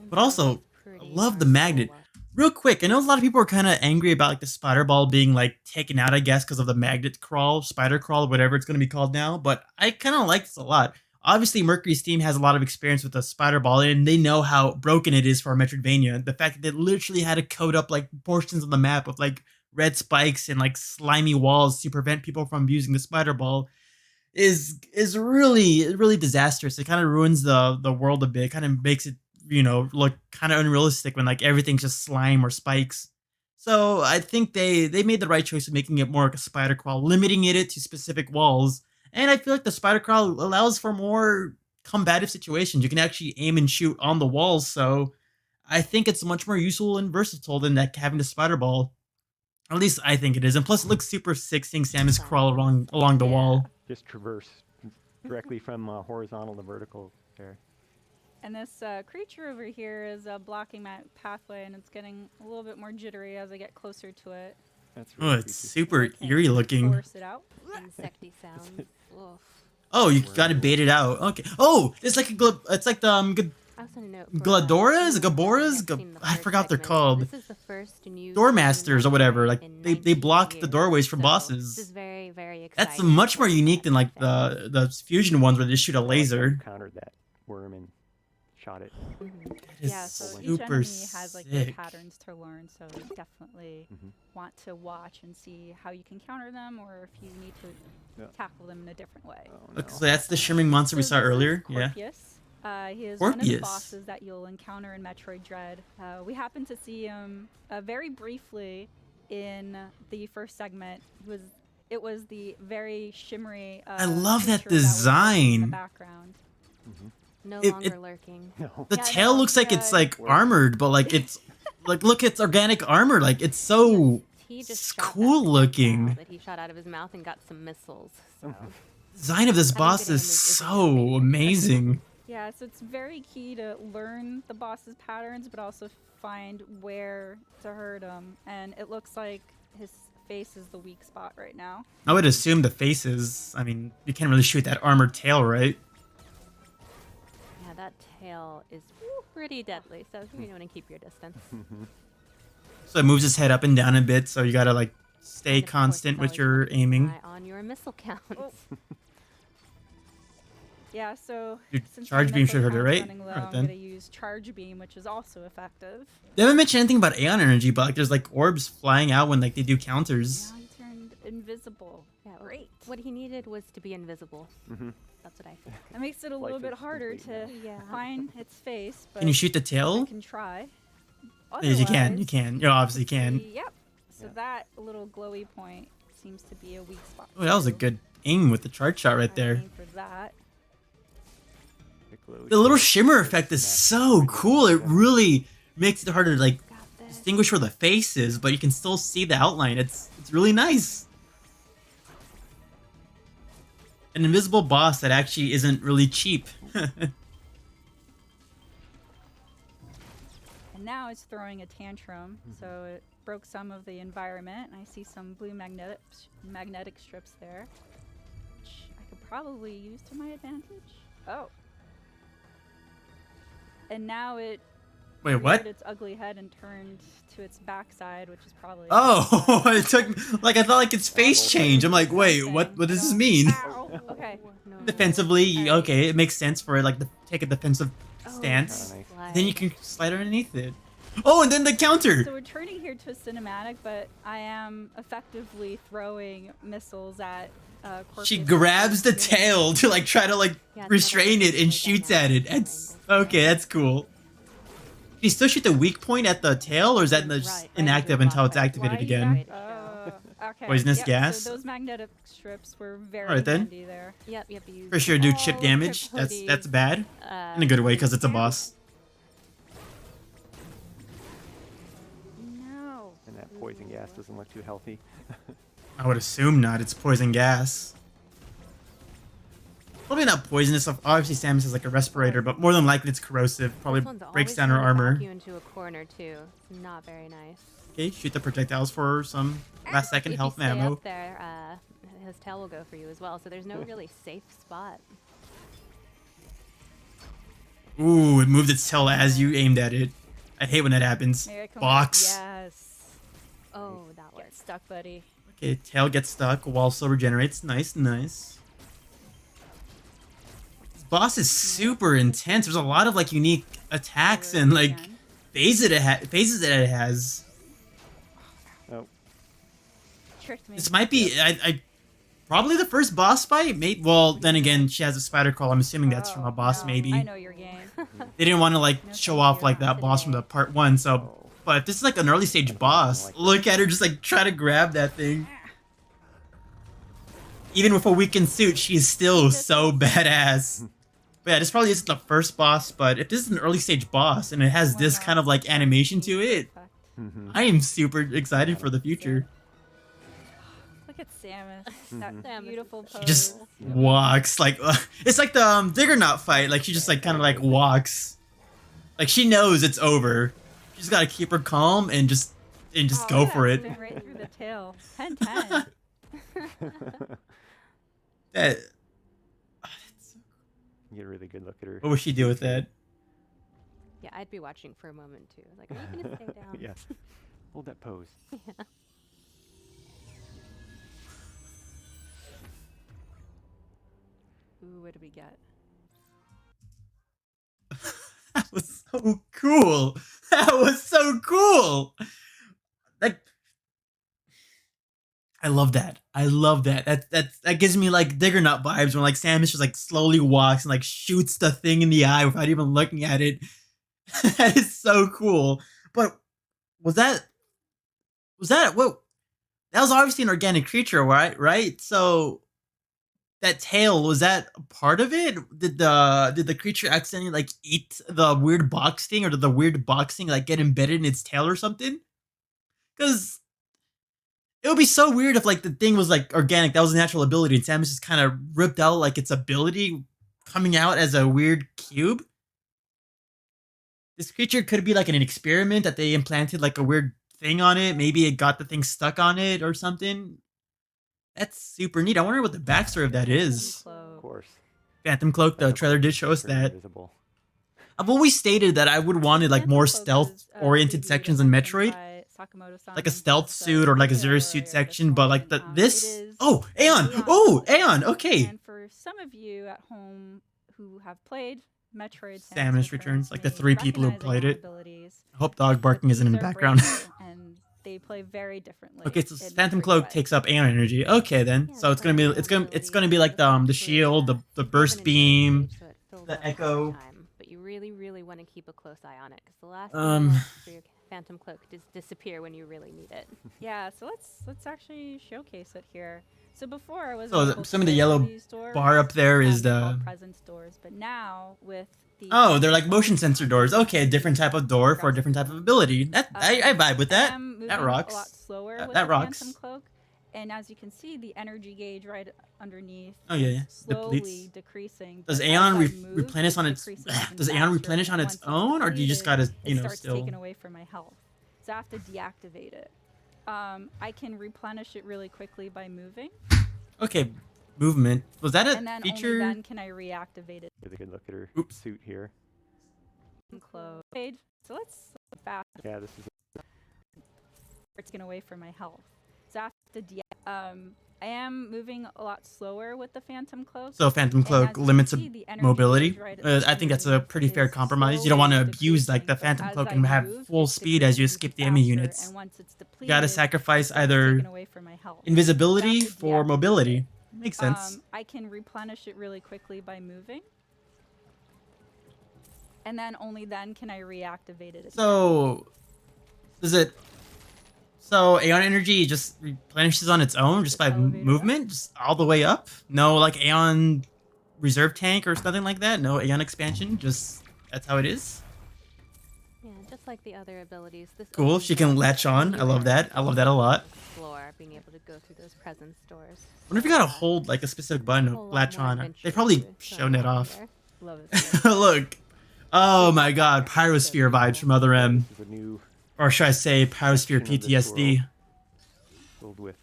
But also, Pretty I love the darn magnet. cool. Real quick, I know a lot of people are kind of angry about like the spider ball being like taken out, I guess, because of the magnet crawl, spider crawl, whatever it's going to be called now. But I kind of like this a lot. obviously Mercury's team has a lot of experience with the spider ball, and they know how broken it is for a Metroidvania. The fact that they literally had to code up like portions of the map with like red spikes and like slimy walls to prevent people from using the spider ball is really disastrous. It kind of ruins the world a bit. Kind of makes it look kind of unrealistic when like everything's just slime or spikes. So I think they made the right choice of making it more like a spider crawl, limiting it to specific walls. And I feel like the spider crawl allows for more combative situations. You can actually aim and shoot on the walls. So I think it's much more useful and versatile than that having the spider ball. At least I think it is. And plus, it looks super sick seeing Samus crawl along the wall. Just traverse directly from horizontal to vertical there. And this creature over here is blocking my pathway, and it's getting a little bit more jittery as I get closer to it. That's Oh, really it's creepy. super I can't eerie looking. Force it out. Insecty sounds. Oof. Oh, you gotta bait it out. Okay. Oh, it's like it's like the I also want to note Gladoras, Gaboras. I forgot what they're called. This is the first new Doormasters or whatever. Like in they 19 block the years, doorways from so bosses. This is very, very exciting. That's much more unique than like the fusion ones where they shoot a I like how you laser. countered that worm and shot it. Mhm. That is Yeah, so each super enemy has like their sick. patterns to learn, so you definitely Mhm. want to watch and see how you can counter them, or if you need to Yeah. tackle them in a different way. Oh, Look, no. so that's the shimmering monster we So saw this is earlier. Yeah. Corpius. He is one of the Corpius. bosses that you'll encounter in Metroid Dread. We happened to see him very briefly in the first segment. It was the very shimmery. I love that creature was lurking in the design. background. Mhm. No It- longer it- lurking. No. The Yeah, tail no, looks like it's like Work. armored, but like it's like look, it's organic armor. Like it's so He just it's shot that cool projectile looking. that he shot out of his mouth and got some missiles. So Design of this Having boss good aim is is so amazing. amazing. Yeah, so it's very key to learn the boss's patterns, but also find where to hurt him. And it looks like his face is the weak spot right now. I would assume the faces. I mean, you can't really shoot that armored tail, right? yeah, that tail is pretty deadly. So you want to keep your distance. So it moves his head up and down a bit, so you gotta like stay And of course, constant it's with always your worth keeping an aiming. eye on your missile counts. Oh. Yeah, so Dude, since charge my beam should missile hurt it, count's right? running low, Alright I'm then. gonna use charge beam, which is also effective. They haven't mentioned anything about Aeon energy, but like there's like orbs flying out when like they do counters. Now he turned invisible. Yeah, Great. What he needed was to be invisible. Mhm. That's what I think. That makes it a little Life bit is harder to complete Yeah. find its face, but Can you shoot the I tail? can try. Yes, you can. You Otherwise, can. You obviously can. Yep. So Yeah. that little glowy point seems to be a weak spot. Oh, that was a too. good aim with the charge shot right I there. aim for that. The little shimmer effect is so cool. It really makes it harder to like Got this. distinguish where the face is, but you can still see the outline. It's really nice. An invisible boss that actually isn't really cheap. And now it's throwing a tantrum, so it broke some of the environment. And I see some blue magnetic strips there, which I could probably use to my advantage. Oh. And now it Wait, reared what? its ugly head and turned to its backside, which is probably Oh, it took like I thought like its face changed. I'm like, wait, what does this mean? Ow. Okay. No. Defensively, okay, it makes sense for it like to take a defensive stance. nice. Slide. Then you can slide underneath it. Oh, and then the counter. So we're turning here to a cinematic, but I am effectively throwing missiles at She Corpius' grabs the unit. tail to like try to like Yeah, it's restrain better it and to shoots get at it. that That's angle. okay. That's cool. Can you still shoot the weak point at the tail, or is that just Right, inactive right, until it's right. activated Why again? you okay. Poisonous Yep, gas? So those magnetic strips were very Alright then. handy there. Yep, you For sure, do Oh, chip damage. That's Triploides. bad in a good way because it's a boss. No. And that poison gas doesn't look too healthy. I would assume not. It's poison gas. Probably not poisonous. Obviously, Samus is like a respirator, but more than likely it's corrosive. Probably This one's breaks always down her trying to armor. back you into a corner too. It's not very nice. Okay, shoot the projectiles for some last second If health you stay ammo. up there, his tail will go for you as well. So there's no really safe spot. Ooh, it moved its tail as you aimed at it. I hate when that happens. May I come Box. Yes. Oh, that Get works. stuck, buddy. Okay, tail gets stuck. Wall still regenerates. Nice, nice. boss is super intense. There's a lot of like unique attacks Over and like again. phases that it has. Oh, Tricked me. This might be I probably the first boss fight. Well, then again, she has a spider crawl. I'm assuming that's from a Oh, boss. no. Maybe I know your game. they didn't want to like No, show thank off you. like that boss from the part one. So, oh. but if this is like an early stage Like boss, like look at her just like try to grab that thing. Even with a weakened suit, she's still so badass. But yeah, this probably isn't the first boss, but if this is an early stage boss and it has One this more kind of like animation to it, effect. Mhm. I am super excited for the future. Look at Samus. That Samus beautiful is pose. She just Yeah. walks like it's like the Digger Knot fight. Like she just like kind of like walks, like she knows it's over. She's got to keep her calm and just Oh, go look at for that it. spin right through the tail. 10-10. That, Get a really good look at her. what would she do with that? Yeah, I'd be watching for a moment too. Like, are you gonna stay down? Yeah. Hold that pose. Ooh, what do we get? That was so cool. That was so cool. Like, I love that. I love that. That gives me like Digger Nut vibes when like Samus just like slowly walks and like shoots the thing in the eye without even looking at it. That is so cool. But was that what? That was obviously an organic creature, right? Right. So that tail, was that a part of it? Did the creature accidentally like eat the weird box thing, or did the weird box thing like get embedded in its tail or something? Because it would be so weird if like the thing was like organic, that was a natural ability, and Samus just kind of ripped out like its ability coming out as a weird cube. This creature could be like an experiment that they implanted like a weird thing on it. Maybe it got the thing stuck on it or something. That's super neat. I wonder what the backstory of that is. Of course. Phantom Cloak, the Phantom trailer Cloak did is show us very that. invisible. I've always stated that I would wanted like Phantom more Cloak stealth was, oriented debuted sections and in mentioned Metroid. by Sakamoto-san Like a in stealth his, suit or like a video zero suit earlier section, this but like morning. this. It is Oh, an Aeon! Aeon Oh, ability. Aeon! Okay. And for some of you at home who have played Metroid Samus Returns, like the 3 people who played it. Abilities, I hope dog barking isn't in the these are background. brand new, and they play very differently. Okay, so in Phantom Metroid Cloak Dread. takes up Aeon energy. Okay then, Yeah, so it's gonna be it's gonna be like the shield, the burst beam, the echo. But you really, really want to keep a close eye on it because the last Um, thing you want for your Phantom Cloak to disappear when you really need it. Yeah, so let's actually showcase it here. So before I was So some of the yellow bar up there is the. presence doors, but now with the Oh, they're like motion sensor doors. Okay, a different type of door for a different type of ability. That I vibe with that. That rocks. A lot slower with That the rocks. Phantom Cloak, and as you can see, the energy gauge right underneath. Oh, yeah, yeah. is slowly Depletes. decreasing. Does but Aeon as I move, replenish on its? decreases even Does Aeon faster, replenish on and its once it's own, or do you just depleted, gotta it starts still? taking away from my health? So I have to deactivate it. I can replenish it really quickly by moving, Okay, movement. Was that and a then feature? only then can I reactivate it. Really good look at her Oops. suit here. And close. So let's fast. Yeah, this is It's getting away from my health. So I have to I am moving a lot slower with the Phantom Cloak. So Phantom And Cloak as you limits can see, the energy mobility. gauge right I think that's a underneath pretty fair is compromise. You don't want to slowly abuse like the decreasing, but Phantom as Cloak I and have move, full it speed as you decreases skip the even enemy faster, units. And once it's depleted, You gotta sacrifice it starts either taking away from my health. invisibility So I have to for deactivate mobility. it. Makes sense. I can replenish it really quickly by moving. And then only then can I reactivate it again. So, does it? So Aeon energy just replenishes on its own just by Elevator up. movement, just all the way up. No like Aeon reserve tank or something like that. No Aeon expansion. Just that's how it is. Yeah, just like the other abilities. This Cool. opens She can up latch on. I new love that. areas I love that a lot. Explore, being able to go through those presence doors. Wonder if you gotta hold like a specific button to Whole lot latch more on. adventure They probably to shown it unlock off. here. Love it. Look. Oh my god, Pyrosphere vibes from Other M. this is a new Or should I say Pyrosphere section of this PTSD. world filled with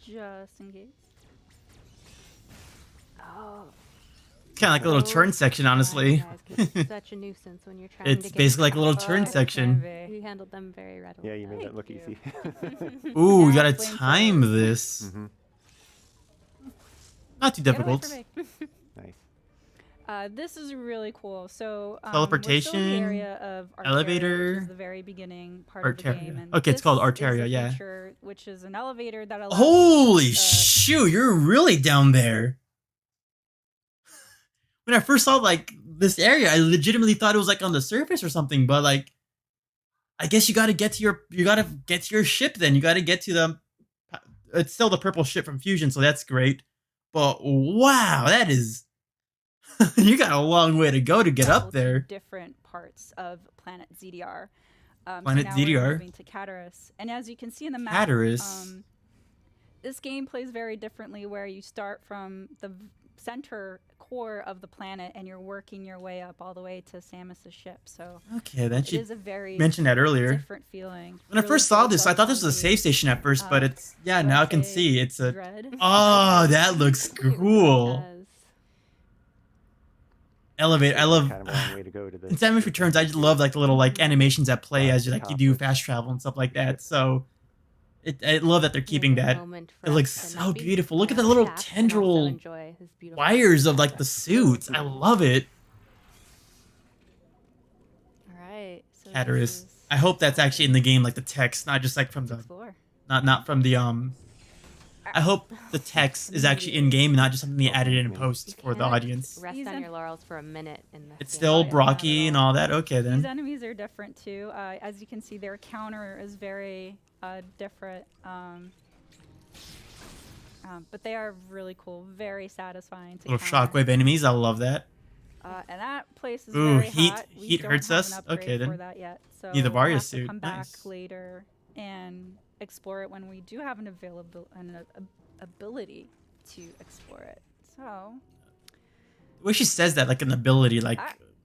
Just in case. Oh, kind of like a little turn Those section, guys, honestly. can be such a nuisance when you're trying to It's get basically like a little past turn them. section. You handled them very readily. Yeah, you made that Thank look you. easy. Ooh, you Yeah, gotta flamethrowers. time this. Mm-hmm. Not too Get away difficult. from me. Nice. This is really cool. So we're still in the Teleportation, area of Arteria, which elevator, is the very beginning part of the game. Arteria. And Okay, it's called this is Arteria, the yeah. feature, which is an elevator that allows Holy shoot, you're really down there. When I first saw like this area, I legitimately thought it was like on the surface or something, but like I guess you gotta get to your ship then. You gotta get to the it's still the purple ship from Fusion, so that's great. But wow, that is you got a long way to go to get travel up to there. different parts of planet ZDR. Planet so now ZDR. we're moving to Cataris. And as you can see in the map, Cataris. this game plays very differently, where you start from the center core of the planet and you're working your way up all the way to Samus's ship. So Okay, then it she is a very mentioned that earlier. different feeling. When I Really first saw builds this, I up thought this was a on save station at first, but it's yeah, now I can Metroid see it's a Dread. oh, that looks It really cool. does. Elevator. I love kind of a long way to go to the. in Samus Returns. I just love like the little like animations that play Wow, as you like you do topless. fast travel and stuff like that. So I love that they're keeping Here's a that. moment It for looks us to so not be, beautiful. Look at the little chapped and also tendril enjoy his beautiful wires of like the sunset. suits. I love it. All right. So Cataris. this is I hope that's actually in the game, like the text, not just like from the explore. not from the I hope the text is actually in game and not just something they added in post You for the can't audience. Rest These on en- your laurels for a minute in this It's game. still yeah, not at Brocky and all. all that. Okay These then. enemies are different too. As you can see, their counter is very different. But they are really cool, very satisfying to Little counter. shockwave enemies. I love that. And that place is Ooh, very heat- hot. We heat don't hurts have us? an upgrade Okay, then. for that yet. So Need the we'll Varia have to suit. come back Nice. later and explore it when we do have an ability to explore it. So The way she says that, like an ability, like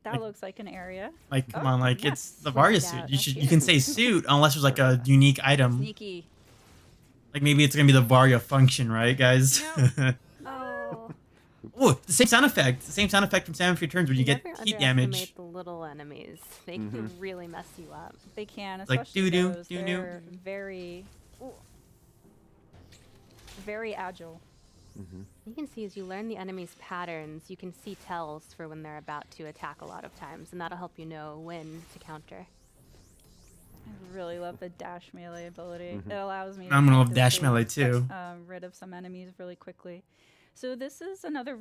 that like- looks like an area. come Oh, on, like yes. it's the Look Varia at suit. that. You That's should you here. can say suit unless there's like a unique item. Sneaky. Like maybe it's gonna be the Varia function, right, guys? Oh. Oh, the same sound effect. The same sound effect from Samus Returns when you get Never heat underestimate damage. the little enemies. They can really mess you up. They can, Like especially doo-doo, those. doo-doo. They're very agile. You can see as you learn the enemy's patterns, you can see tells for when they're about to attack a lot of times, and that'll help you know when to counter. I really love the dash melee ability. It allows me. I'm gonna love dash effectively melee too. Get, rid of some enemies really quickly. So this is another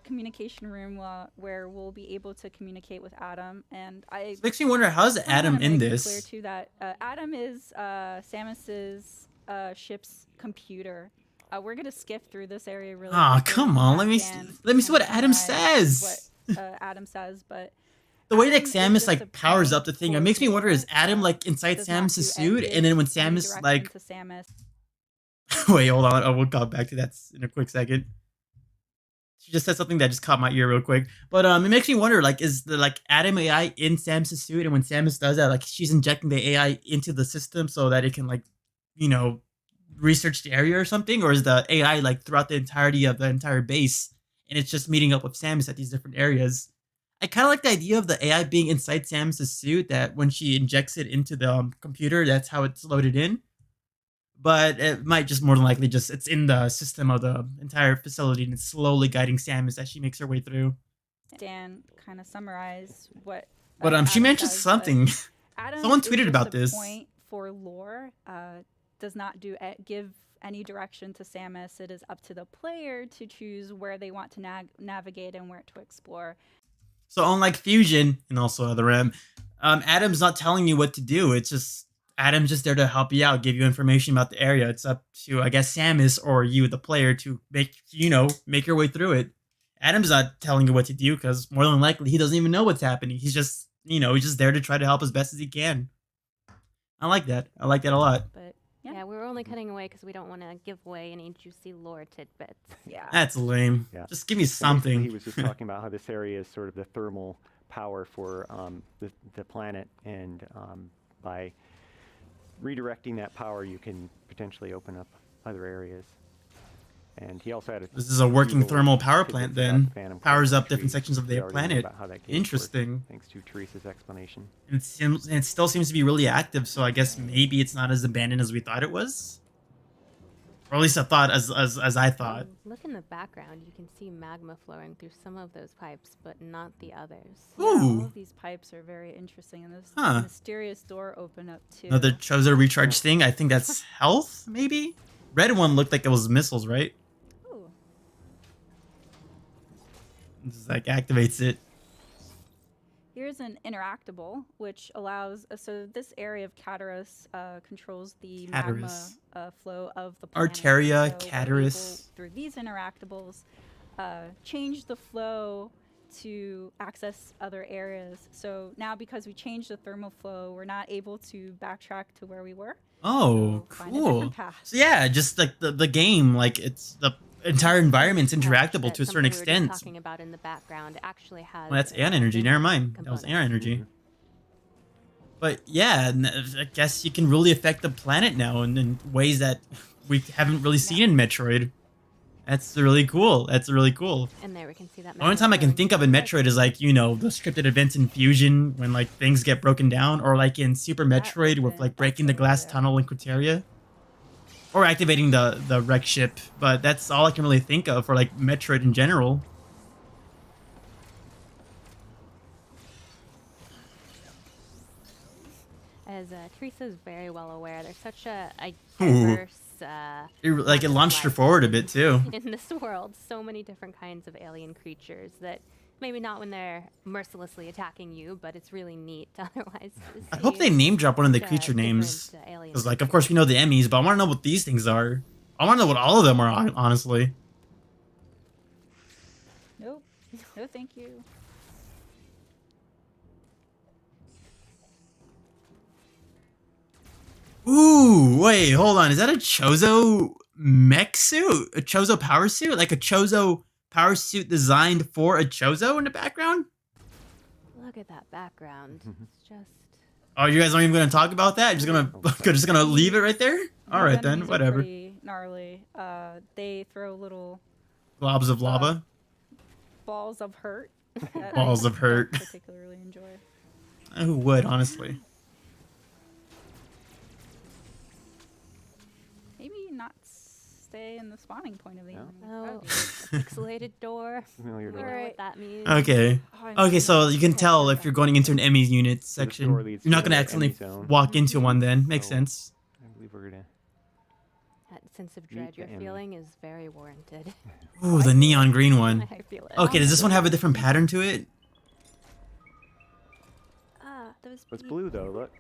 communication room where we'll be able to communicate with Adam, and I It makes me wonder how's kinda Adam wanna in make it this? Clear too that Adam is Samus's ship's computer. We're gonna skip through this area really. Aw, quickly come on. Let me and see what kinda Adam summarize says. What Adam says, but The way that Adam is Samus just a like powers point up the thing, it towards makes me wonder: is Laura, Adam like inside does not Samus's do any- suit, and then when give any Samus like direction to Samus. wait, hold on, we'll come back to that in a quick second. She just said something that just caught my ear real quick, but it makes me wonder: like, is the like Adam AI in Samus's suit, and when Samus does that, like she's injecting the AI into the system so that it can like, research the area or something, or is the AI like throughout the entirety of the entire base, and it's just meeting up with Samus at these different areas? I kind of like the idea of the AI being inside Samus's suit, that when she injects it into the computer, that's how it's loaded in. But it might just more than likely it's in the system of the entire facility and it's slowly guiding Samus as she makes her way through. Dan kind of summarize what. But she Adam mentioned says, something. Adam Someone is tweeted just about a this. Point for lore. Does not give any direction to Samus. It is up to the player to choose where they want to navigate and where to explore. So unlike Fusion and also other M, Adam's not telling you what to do. It's just Adam's just there to help you out, give you information about the area. It's up to, I guess, Samus or you, the player, to make your way through it. Adam's not telling you what to do because more than likely he doesn't even know what's happening. He's just, he's just there to try to help as best as he can. I like that. I like that a lot. But Yeah, we were only cutting away because we don't want to give away any juicy lore tidbits. yeah, That's lame. Yeah. Just give me So basically, something. he was just talking about how this area is sort of the thermal power for the planet, and by redirecting that power, you can potentially open up other areas. And he also had a This is a working few little thermal power tidbits plant about then. the Phantom Powers Cloak up different tree. sections of We the already know planet. about how that came to work, Interesting. thanks to Teresa's explanation. And it still seems to be really active, so I guess maybe it's not as abandoned as we thought it was. Or at least I thought as I thought. Look in the background. You can see magma flowing through some of those pipes, but not the others. Yeah, all Ooh. of these pipes are very interesting, and this Huh. mysterious door opened up too. Another Chozo recharge thing. I think that's health, maybe? Red one looked like it was missiles, right? Ooh. Just like activates it. Here's an interactable, which allows, so this area of Catarus controls the magma flow of the planet. Arteria, So we're able, Catarus. through these interactables, change the flow to access other areas. So now because we changed the thermal flow, we're not able to backtrack to where we were. Oh, So find a cool. different path. So yeah, just like the game, like it's the entire environment's interactable That to a certain something we were just extent. talking about in the background actually has. Well, that's a Aeon energy. Never mind. That was component. Aeon energy. But yeah, I guess you can really affect the planet now in ways that we haven't really seen in Metroid. That's really cool. That's really cool. And there we can see that. The only time I can think of in Metroid is like, you know, the scripted events in Fusion when like things get broken down, or like in Super Metroid with like breaking the glass tunnel in Criteria. Or activating the wreck ship, but that's all I can really think of for like Metroid in general. As Teresa's very well aware, there's such a Ooh. diverse. It launched her forward a bit too. In this world, so many different kinds of alien creatures that maybe not when they're mercilessly attacking you, but it's really neat to otherwise. I hope they name drop one of the such, creature names. alien Because like, of course we know the Emmys, but I want to know what these things are. I want to know what all of them are, honestly. Nope. No, thank you. Ooh, wait, hold on. Is that a Chozo mech suit? A Chozo power suit? Like a Chozo power suit designed for a Chozo in the background? Look at that background. It's just. Oh, you guys aren't even gonna talk about that? Just gonna leave it right there? All right then, Enemies are whatever. pretty gnarly. They throw little Globs of lava. balls of hurt. that Balls I of hurt. don't particularly enjoy. Who would, honestly? Maybe not stay in the spawning point of the enemy. That Oh, would be- pixelated door. Familiar You door. know what that means. Okay. Oh, I'm Okay, so gonna you can check tell that if out. you're going into an Emmys unit this section. door You're leads not to gonna the accidentally Emmy zone. walk into one then. Makes So- sense. I believe we're gonna. That sense of Meet dread the you're enemy. feeling is very warranted. Ooh, the neon green one. I feel it. Okay, does this one have a different pattern to it? Those It's peop- blue though. Look.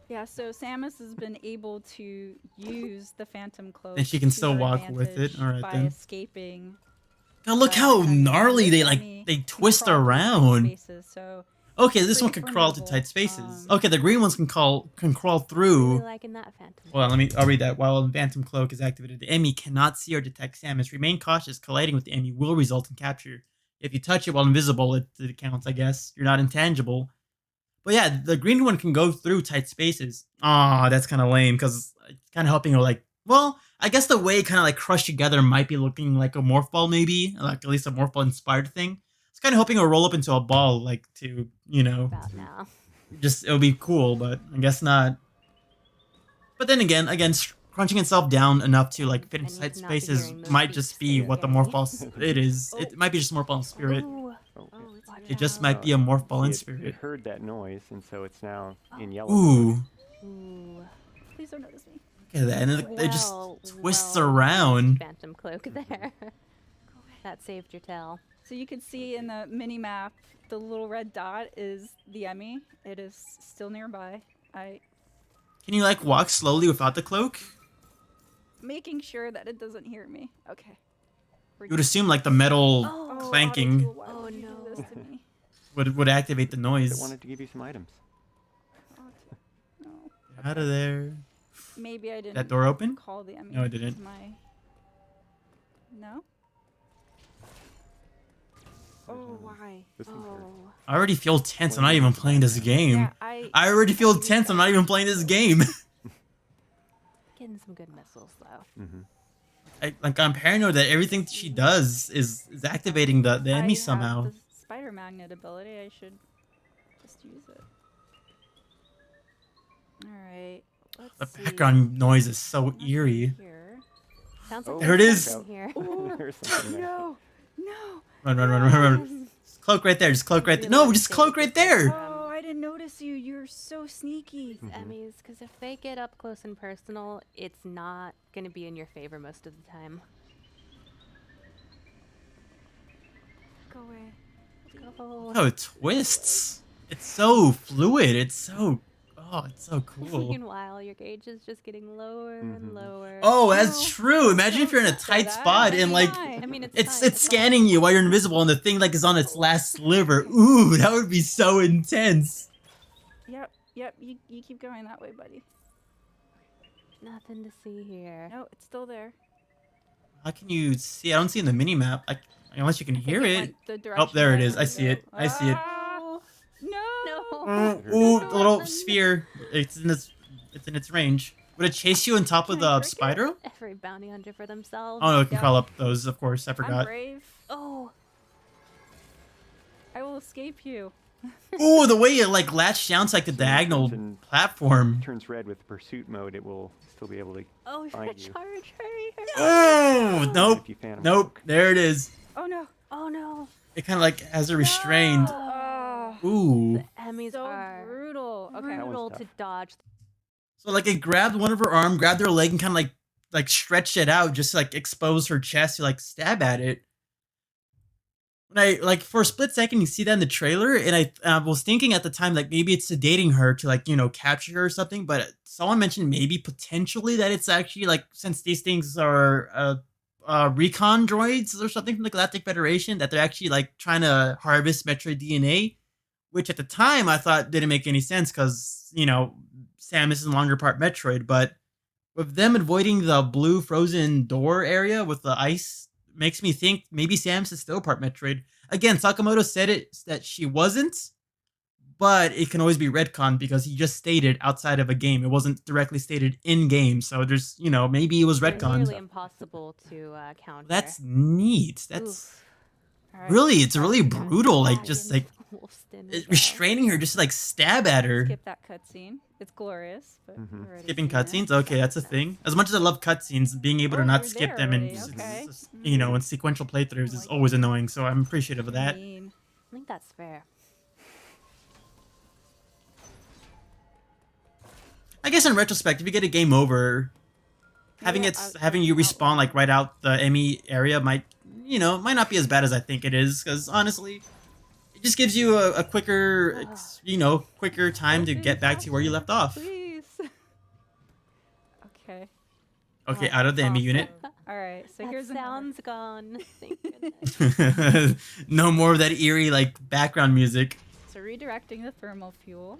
Yeah, so Samus has been able to use the Phantom Cloak. And she can to still her walk with it. advantage Alright by then. escaping. God, look how enemy. gnarly they This like enemy they can twist crawl through tight around. spaces, so Okay, this one pretty can crawl to formidable. tight spaces. Okay, the green ones can crawl Really through. liking that Phantom. Well, I'll read that. While Phantom Cloak is activated, the enemy cannot see or detect Samus. Remain cautious. Colliding with the enemy will result in capture. If you touch it while invisible, it counts, I guess. You're not intangible. But yeah, the green one can go through tight spaces. Aw, that's kind of lame, because it's kind of helping her, like, well, I guess the way it kind of like crushed together might be looking like a morph ball, maybe. Like, at least a morph ball inspired thing. It's kind of hoping it'll roll up into a ball, like, to, you know, About now. just, it'll be cool, but I guess not. But then again, crunching itself down enough to, like, fit I into need tight to not be spaces hearing those might beats just that be you're what the hearing. morph ball it is. It might be just morph ball in spirit. Ooh, Oh, it's It just might be a Uh, morph ball in see, it spirit. heard that noise, and so it's now in yellow. Ooh. Ooh. please don't notice me. Look at that. And it just Well, twists well used, around. Phantom Cloak there. That saved your tail. So you can see in the mini map, the little red dot is the Emmy. It is still nearby. Can you, like, walk slowly without the cloak? Making sure that it doesn't hear me. Okay. You would assume, like, the metal Oh, clanking Autotool, why Oh, would you do no. this to me? would activate the It noise. wanted to give you some items. Auto- No. Out of there. Maybe I didn't That door open? call the Emmy. No, it didn't. to my... No? Oh, why? This one's hurt. Oh. I already feel tense. I'm not even playing this game. Yeah, I already feel tense. I'm not even playing this game. Getting some good missiles though. Mm-hmm. I'm paranoid that everything she does is activating the I E.M.M.I have somehow. the spider magnet ability. I should just use it. Alright, let's The see. background noise is so Nothing eerie. here. Sounds Oh, like There it there's is. something here. Ooh, There's something there. no, no. Run, run, run, run, run. Just cloak right there. Just cloak right there. Really No, just stay cloak right away there. from Oh, I didn't notice you. You're so sneaky. Emmys, because if they get up close and personal, it's not going to be in your favor most of the time. Go away. Oh, Oh, it twists. It's so fluid. It's so cool. meanwhile, your gauge is just getting lower and lower. Oh, that's No. true. Imagine if you're in a Don't say tight that. spot It'll and be like fine. I mean, it's fine, scanning you while you're invisible and the thing like is on its last sliver. Ooh, that would be so intense. Yep. You keep going that way, buddy. Nothing to see here. No, it's still there. How can you see? I don't see in the mini map. Unless you can I think hear it. went the Oh, direction there it I is. I wanted see to it. go. I see it. Ah, No. No. Ooh, No, the little nothing. sphere. It's in its range. Would it chase you on top of Can I the trick it? spider? Every bounty hunter for themselves. Oh no, it can Yeah. crawl up those, of course. I I'm forgot. brave. Oh, I will escape you. Ooh, the way it like latched down to like the diagonal and- platform. Turns red with pursuit mode. It will still be able to. oh, Find you. recharge, hurry, hurry. Oh, nope. If you phantom Nope. cloak. There it is. Oh no. Oh no. It kind of like has her restrained. Oh, Ooh. Emmys so are brutal. Okay. That one's brutal to tough. dodge. So like it grabbed one of her arm, grabbed her leg, and kind of like stretched it out, just to, like expose her chest to like stab at it. When I like for a split second, you see that in the trailer, and I was thinking at the time like maybe it's sedating her to like capture her or something. But someone mentioned maybe potentially that it's actually like since these things are recon droids or something from the Galactic Federation, that they're actually like trying to harvest Metroid DNA, which at the time I thought didn't make any sense because Samus is no longer part Metroid, but with them avoiding the blue frozen door area with the ice makes me think maybe Samus is still part Metroid. Again, Sakamoto said that she wasn't, but it can always be retconned because he just stated outside of a game. It wasn't directly stated in game, so there's maybe it was They're retconned. nearly impossible to counter. That's neat. That's Oof. All right. really, it's really brutal. Like Dragon just like Wolfston as well. restraining her, just to, like stab at her. Skip that cutscene. It's glorious, but Mhm. we've already Skipping seen it. cutscenes, okay, that's a thing. As much as I love cutscenes, being able to Oh, not you're skip there them and already, okay. in sequential playthroughs is like always annoying. So I'm appreciative of that. Mean. I think that's fair. I guess in retrospect, if you get a game over, having Yeah, having you respawn like right out the E.M.M.I area might not be as bad as I think it is, because honestly, it just gives you a quicker quicker time to get back to where you left off. Please. Okay. Okay, Oh, out of the E.M.M.I unit. All right. So That here's sound's gone. Thank goodness. No more of that eerie like background music. So redirecting the thermal fuel.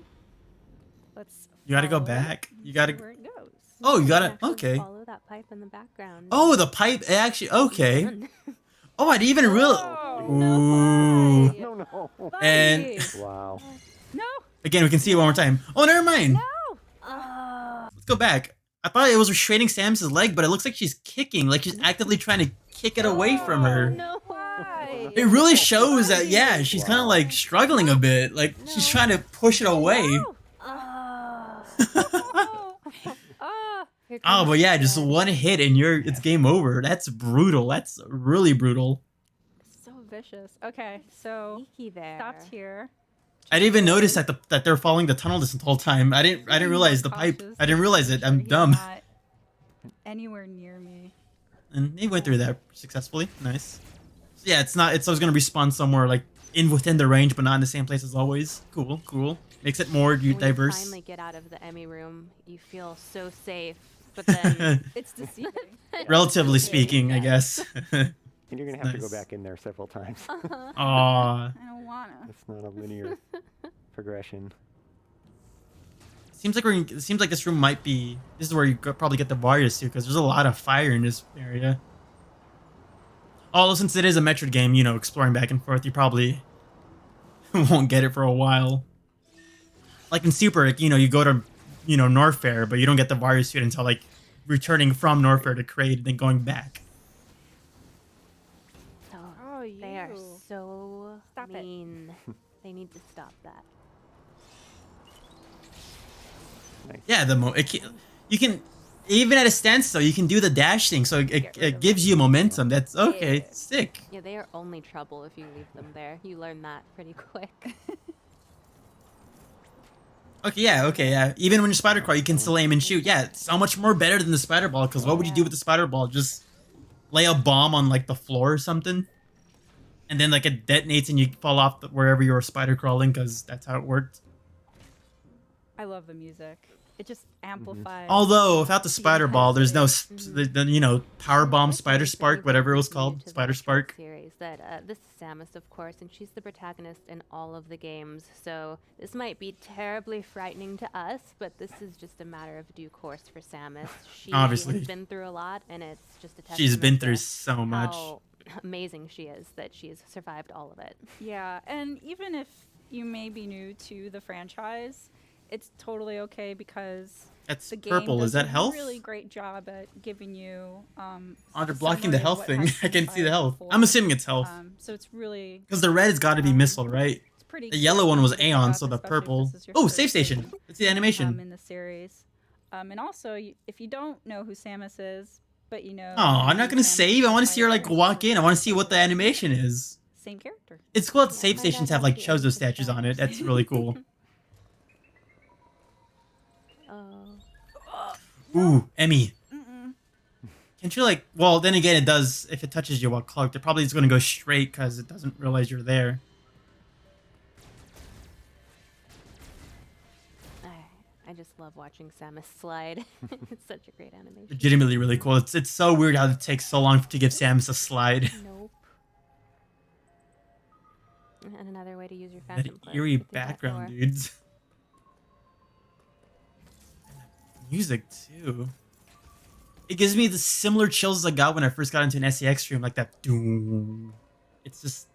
Let's. You gotta go follow it back. You and gotta. see where it goes. Oh, you can gotta. actually Okay. Follow that pipe in the background. Oh, the pipe. Actually, okay. Oh, I didn't even realize. Oh, Ooh. Buddy. No. And- Buddy. Wow. No. Again, we can see it one more time. Oh, never mind. No. Let's go back. I thought it was restraining Samus's leg, but it looks like she's kicking, like she's actively trying to kick it away from her. No. Why? It really shows that, yeah, she's kind of like struggling a bit. Like she's trying to push it away. No. Oh, Here comes but yeah, the just red. one hit and it's game over. That's brutal. That's really brutal. So vicious. Okay, so Sneaky there. stopped here. I didn't even notice that they're following the tunnel this whole time. I didn't realize the pipe. Cautious, I didn't realize it. make I'm sure he's dumb. not anywhere near me. And he went through that successfully. Nice. So yeah, it's always gonna respawn somewhere like within the range, but not in the same place as always. Cool. Makes it more When you diverse. finally get out of the E.M.M.I room, you feel so safe. But then It's deceiving. Relatively speaking, I guess. And you're gonna have to go Nice. back in there several times. Aww. I don't wanna. It's not a linear progression. Seems like this room might be. This is where you probably get the warriors too, because there's a lot of fire in this area. Although since it is a Metroid game, exploring back and forth, you probably won't get it for a while. Like in Super, like, you go to Norfair, but you don't get the warrior suit until like returning from Norfair to Kraid and then going back. So Oh, they are you. so Stop it. mean. They need to stop that. Nice. Yeah, you can even at a standstill you can do the dash thing, so Get rid it of gives you momentum. That's okay, Yeah. sick. Yeah, they are only trouble if you leave them there. You learn that pretty quick. Okay, yeah. Even when you're spider crawl, you can still aim and shoot. Yeah, it's so much more better than the spider ball. Because what would you do with the spider ball? Just lay a bomb on like the floor or something, and then like it detonates and you fall off wherever you were spider crawling. Because that's how it worked. I love the music. It just amplifies. Although without the spider ball, there's no intensity. power And bomb, the spider nice thing spark, if whatever it you're was new called, to the spider Metroid spark. series, that this is Samus, of course, and she's the protagonist in all of the games. So this might be terribly frightening to us, but this is just a matter of due course for Samus. She Obviously. has been through a lot, and it's just a testament She's been to through so much. how amazing she is that she's survived all of it. Yeah, and even if you may be new to the franchise, it's totally okay because That's the game purple. does Is that a health? really great job at giving you Oh, they're a blocking the summary of health what thing. has I can see the transpired health. before. I'm assuming it's health. So it's really Because the red has got to be missile, right? it's pretty. The yellow one was Aeon, so the especially if purple. this is your Oh, first save station. game, Let's see the animation. in the series, and also if you don't know who Samus is, but you know. Oh, I'm not who gonna Samus save. I want to see her like Spider walk is, in. I want to see what the animation is. Same character. It's cool that Yeah, save my stations dad have like has the aim Chozo for statues on it. stars. That's really cool. Oh. Ooh, E.M.M.I. Mm-mm. Can't you like? Well, then again, it does. If it touches you while cloaked, it probably is gonna go straight because it doesn't realize you're there. I just love watching Samus slide. It's such a great animation. Legitimately really cool. It's so weird how it takes so long to give Samus a slide. Nope. And another way to use your That phantom Plus eerie to do that background, more. dudes. Music too. It gives me the similar chills as I got when I first got into an SEX stream, like that doom. It's just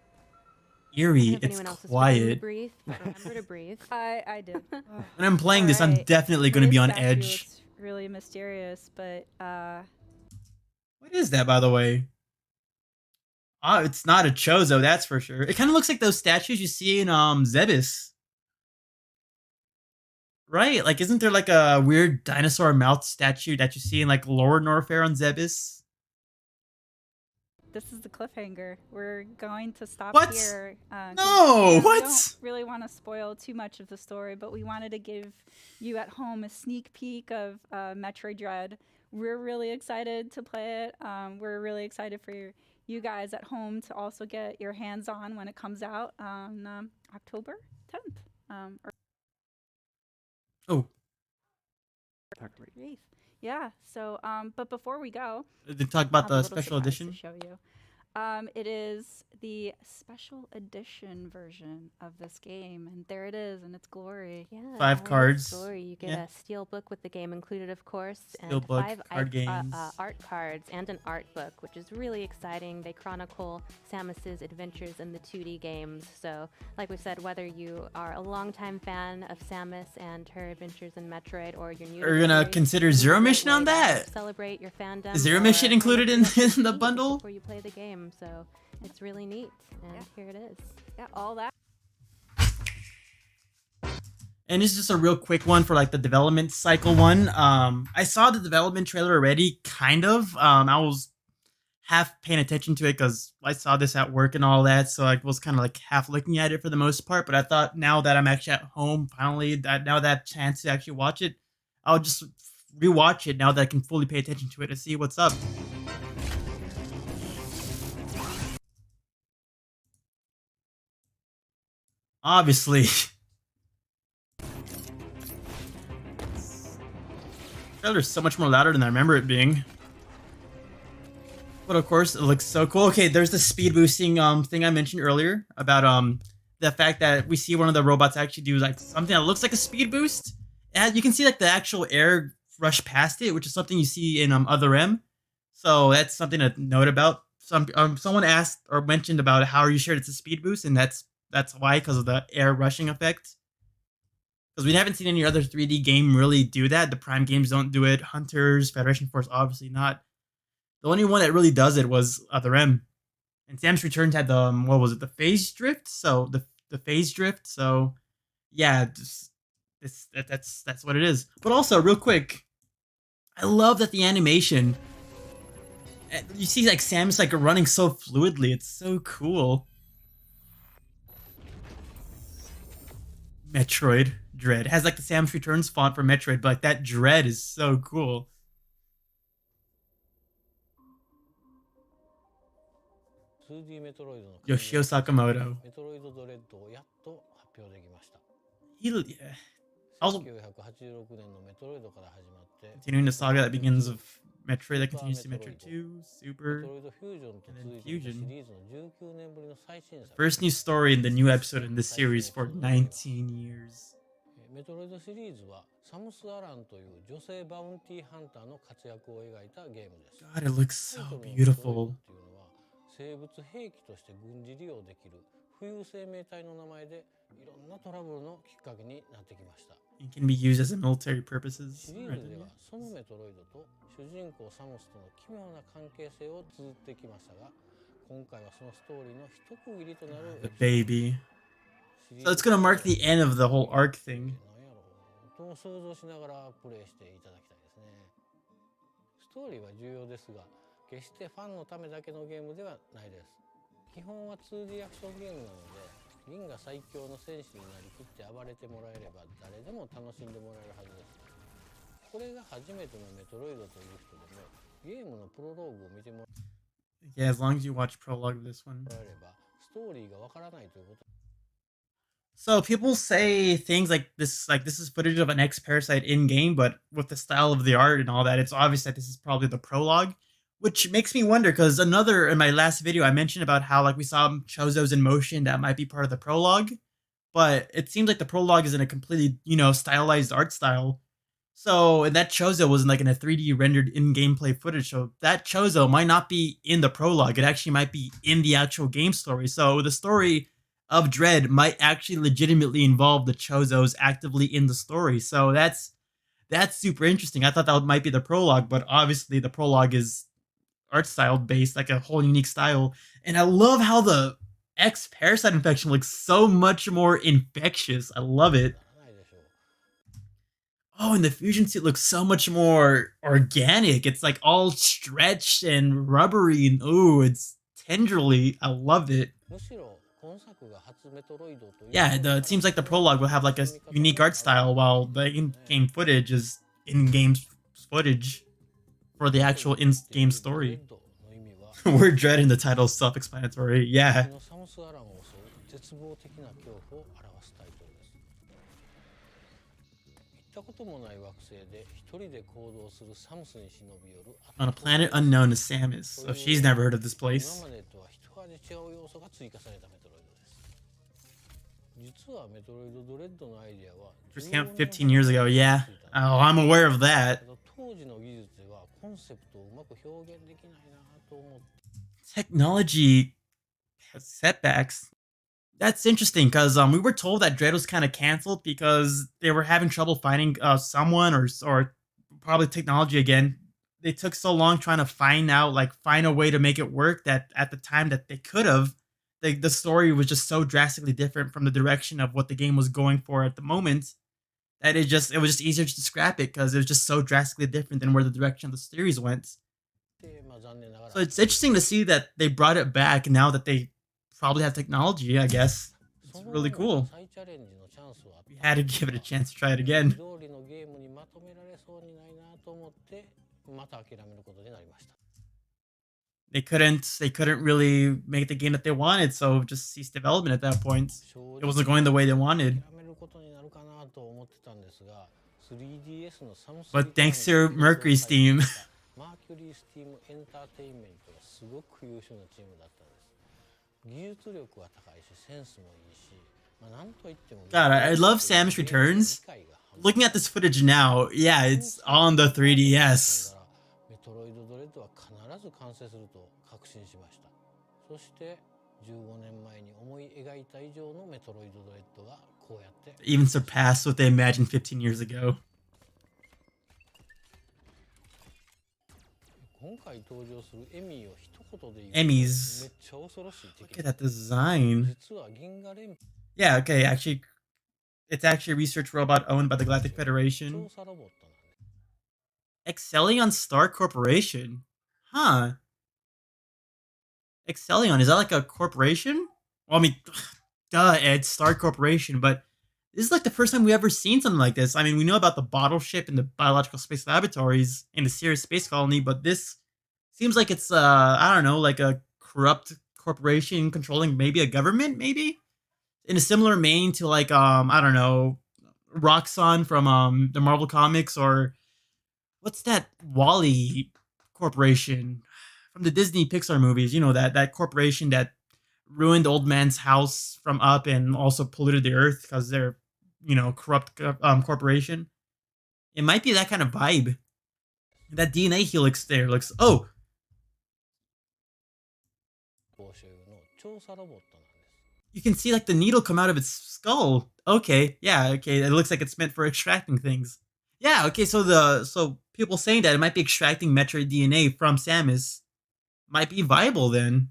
eerie. If It's anyone else is forgetting to quiet. breathe, remember to breathe. I did. When I'm playing this, I'm Alright. definitely going to be This on statue edge. looks really mysterious, but What is that, by the way? Oh, it's not a Chozo, that's for sure. It kind of looks like those statues you see in Zebes. Right? Like, isn't there like a weird dinosaur mouth statue that you see in like Lower Norfair on Zebes? this is the cliffhanger. We're going to stop What? here. 'Cause, No, we what? don't really want to spoil too much of the story, but we wanted to give you at home a sneak peek of Metroid Dread. We're really excited to play it. We're really excited for you guys at home to also get your hands on when it comes out on October 10th. Oh, Talk right. 8th. Yeah. So, but before we go, they talk about I have a the little special surprise edition. to show you. It is the special edition version of this game, and there it is in its glory. Yeah, 5 all cards. Story. You get Yeah. a steel book with the game included, of course, and Steelbook, 5 card games. art cards and an art book, which is really exciting. They chronicle Samus's adventures in the 2D games. So, like we said, whether you are a longtime fan of Samus and her adventures in Metroid, or you're new, Are to you the gonna series, consider this is a Zero great Mission way on to that? Celebrate your fandom. Is Zero or Mission kind of included in, see what you in the need bundle? before you play the game. So it's really neat, and Yeah. here it is. Yeah, all that. And it's just a real quick one for like the development cycle one. I saw the development trailer already, kind of. I was half paying attention to it because I saw this at work and all that, so I was kind of like half looking at it for the most part. But I thought now that I'm actually at home, finally, that now that I have a chance to actually watch it, I'll just rewatch it now that I can fully pay attention to it to see what's up. Obviously. Trailer's so much more louder than I remember it being. But of course, it looks so cool. Okay, there's the speed boosting thing I mentioned earlier about the fact that we see one of the robots actually do like something that looks like a speed boost. And you can see like the actual air rush past it, which is something you see in other M. So that's something to note about. Someone asked or mentioned about how are you sure it's a speed boost, and that's why, because of the air rushing effect. because we haven't seen any other 3D game really do that. The Prime games don't do it. Hunters, Federation Force, obviously not. The only one that really does it was Other M. And Samus Returns had the what was it? The phase drift. So the phase drift. So yeah, that's what it is. But also, real quick, I love that the animation. You see, like Samus like running so fluidly. It's so cool. Metroid Dread has like the Samus Returns font for Metroid, but like that Dread is so cool. Yoshio Sakamoto. He, yeah. Also, continuing the saga that begins of Metroid that continues to Metroid 2, Super, and then Fusion. First new story in the new episode in this series for 19 years. メトロイドシリーズはサムス・アランという女性バウンティーハンターの活躍を描いたゲームです。 God, it looks so beautiful. というのは生物兵器として軍事利用できる浮遊生命体の名前でいろんなトラブルのきっかけになってきました。 It can be used as a military purposes. シリーズではそのメトロイドと主人公サムスとの奇妙な関係性を綴ってきましたが、今回はそのストーリーの一区切りとなる The baby. So it's gonna mark the end of the whole arc thing. と想像しながらプレイしていただきたいですね。ストーリーは重要ですが、決してファンのためだけのゲームではないです。基本は 2D アクションゲームなので、銀が最強の戦士になりきって暴れてもらえれば誰でも楽しんでもらえるはずです。これが初めてのメトロイドという人でも、ゲームのプロローグを見てもら Yeah, as long as you watch prologue of this one. えれば、ストーリーがわからないということ。 So people say things like this is footage of an ex-parasite in-game, but with the style of the art and all that, it's obvious that this is probably the prologue, which makes me wonder, because in my last video, I mentioned about how like we saw Chozo's in motion that might be part of the prologue, but it seems like the prologue is in a completely, stylized art style. So, and that Chozo was in a 3D rendered in-gameplay footage, so that Chozo might not be in the prologue, it actually might be in the actual game story. So the story of Dread might actually legitimately involve the Chozos actively in the story. So that's super interesting. I thought that might be the prologue, but obviously the prologue is art style based, like a whole unique style. And I love how the X parasite infection looks so much more infectious. I love it. Oh, and the fusion suit looks so much more organic. It's like all stretched and rubbery, and ooh, it's tenderly. I love it. Yeah, it seems like the prologue will have like a unique art style, while the in-game footage is in-game footage for the actual in-game story. Word Dread in the title is self-explanatory. Yeah. On a planet unknown to Samus, so she's never heard of this place. First camp 15 years ago, yeah. Oh, I'm aware of that. Technology has setbacks. That's interesting, because we were told that Dread was kind of canceled because they were having trouble finding someone or probably technology again. They took so long trying to find a way to make it work that at the time that they could have, the story was just so drastically different from the direction of what the game was going for at the moment that it was just easier to scrap it, because it was just so drastically different than where the direction of the series went. So it's interesting to see that they brought it back now that they probably have technology, I guess. It's really cool. We had to give it a chance to try it again. They couldn't really make the game that they wanted, so just ceased development at that point. It wasn't going the way they wanted. But thanks to Mercury's team. God, I love Samus Returns. Looking at this footage now, yeah, it's on the 3DS. 描いた以上のメトロイドドレッドがこうやって Even surpassed what they imagined 15 years ago. 今回登場するエミーを一言で言うと Emmys. めっちゃ恐ろしい Look 敵 at that design. 実は銀河連 Yeah, okay, actually, it's actually a research robot owned by the Galactic 調 Federation. 査ロボットなんで Excellion Star Corporation. Huh. Excellion, is that like a corporation? Well, I mean, duh, it's Star Corporation, but this is like the first time we've ever seen something like this. I mean, we know about the bottle ship and the biological space laboratories in the Sirius space colony, but this seems like it's, I don't know, like a corrupt corporation controlling maybe a government, maybe? In a similar vein to like, I don't know, Roxxon from the Marvel Comics, or what's that Wally corporation from the Disney Pixar movies? You know, that corporation that ruined Old Man's house from Up and also polluted the earth because they're, you know, corrupt corporation. It might be that kind of vibe. That DNA helix there looks. Oh, 報酬の調査ロボットなんです you can see like the needle come out of its skull. Okay, yeah, okay. It looks like it's meant for extracting things. Yeah, okay. So people saying that it might be extracting Metroid DNA from Samus might be viable then.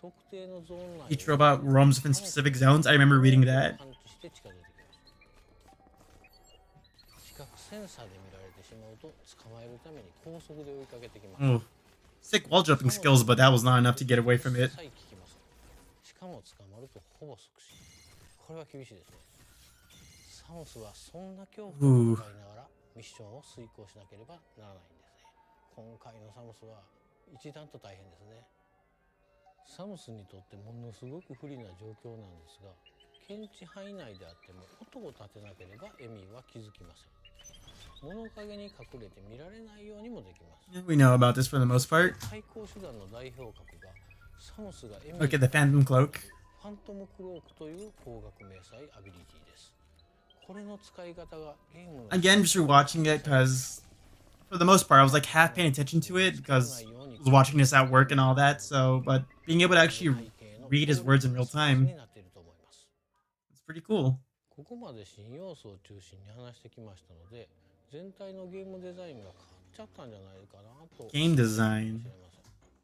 特定のゾーン内 Each robot roams within specific zones. I remember reading that. 感知して近づいてきます視覚センサーで見られてしまうと捕まえるために高速で追いかけてきます Oh, sick wall jumping skills, but that was not enough to get away from it. 一切効きませんしかも捕まるとほぼ即死これは厳しいですねサムスはそんな恐怖を抱えながらミッションを遂行しなければならないんですね今回のサムスは一段と大変ですねサムスにとってものすごく不利な状況なんですが検知範囲内であっても音を立てなければエミーは気づきません物陰に隠れて見られないようにもできます We know about this for the most part. 対抗手段の代表格がサムスがエミー Look at the Phantom Cloak. ファントムクロークという光学迷彩アビリティですこれの使い方がゲームの Again, just rewatching it because, for the most part, I was like half paying attention to it because I was watching this at work and all that. So, but being able to actually read his words in real time, it's pretty cool. ここまで新要素を中心に話してきましたので全体のゲームデザインが変わっちゃったんじゃないかなと Game design.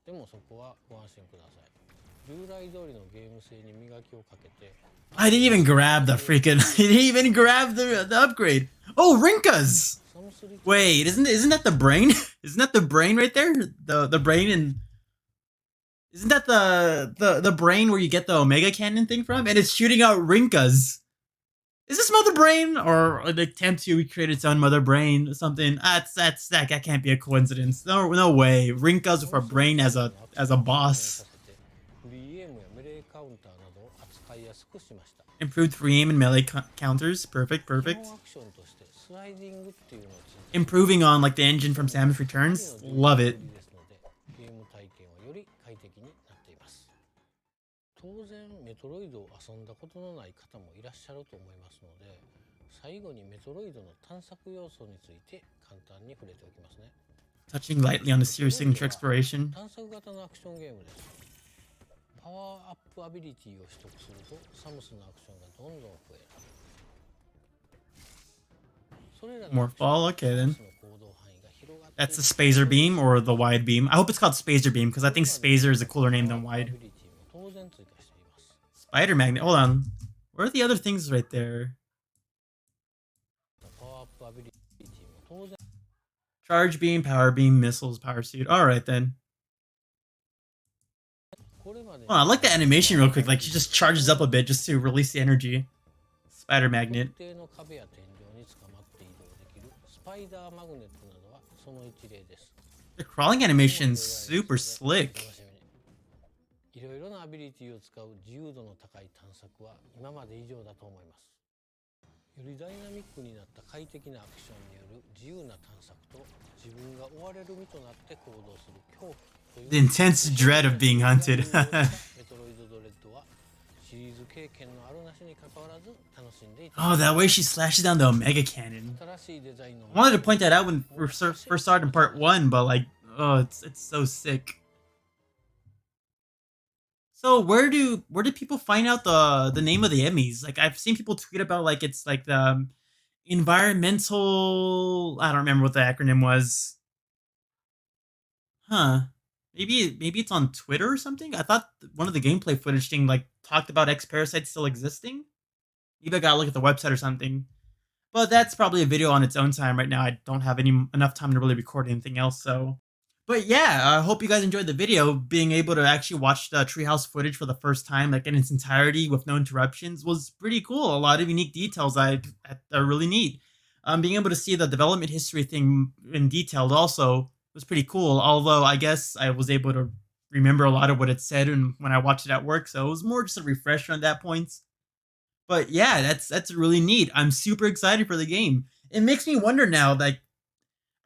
でもそこはご安心ください従来通りのゲーム性に磨きをかけて I didn't even grab the freaking. I didn't even grab the upgrade. Oh, Rinkas. Wait, isn't that the brain? Isn't that the brain right there? The brain and isn't that the brain where you get the Omega Cannon thing from? And it's shooting out Rinkas. Is this Mother Brain or an attempt to recreate its own Mother Brain or something? That can't be a coincidence. No way. Rinkas with a brain as a boss. Improved free aim and melee counters. Perfect. Improving on like the engine from Samus Returns. Love it. 当然メトロイドを遊んだことのない方もいらっしゃると思いますので最後にメトロイドの探索要素について簡単に触れておきますね Touching lightly on the series signature exploration. 探索型のアクションゲームですパワーアップアビリティを取得するとサムスのアクションがどんどん増えるそれらの More fall. Okay then. 行動範囲が広がって That's the Spazer Beam or the Wide Beam. I hope it's called Spazer Beam because I think Spazer is a cooler name than Wide. Spider Magnet. Hold on. Where are the other things right there? Charge Beam, Power Beam, Missiles, Power Suit. Alright then. Oh, I like the animation real quick. Like she just charges up a bit just to release the energy. Spider Magnet. The crawling animation's super slick. いろいろなアビリティを使う自由度の高い探索は今まで以上だと思います。よりダイナミックになった快適なアクションによる自由な探索と自分が追われる身となって行動する恐怖という The intense dread of being hunted. メトロイドドレッドはシリーズ経験のあるなしに関わらず楽しんでいた。 Oh, that way she slashes down the Omega Cannon. 新しいデザインの I wanted to point that out when we first started in part 1, but like, oh, it's so sick. So where do people find out the name of the Emmys? Like I've seen people tweet about like it's like the environmental. I don't remember what the acronym was. Huh? Maybe it's on Twitter or something. I thought one of the gameplay footage thing like talked about X Parasite still existing. Maybe I gotta look at the website or something. But that's probably a video on its own time right now. I don't have enough time to really record anything else. So, but yeah, I hope you guys enjoyed the video. Being able to actually watch the treehouse footage for the first time, like in its entirety with no interruptions, was pretty cool. A lot of unique details that are really neat. Being able to see the development history thing in detail also was pretty cool. Although I guess I was able to remember a lot of what it said and when I watched it at work, so it was more just a refresher on that point. But yeah, that's really neat. I'm super excited for the game. It makes me wonder now, like,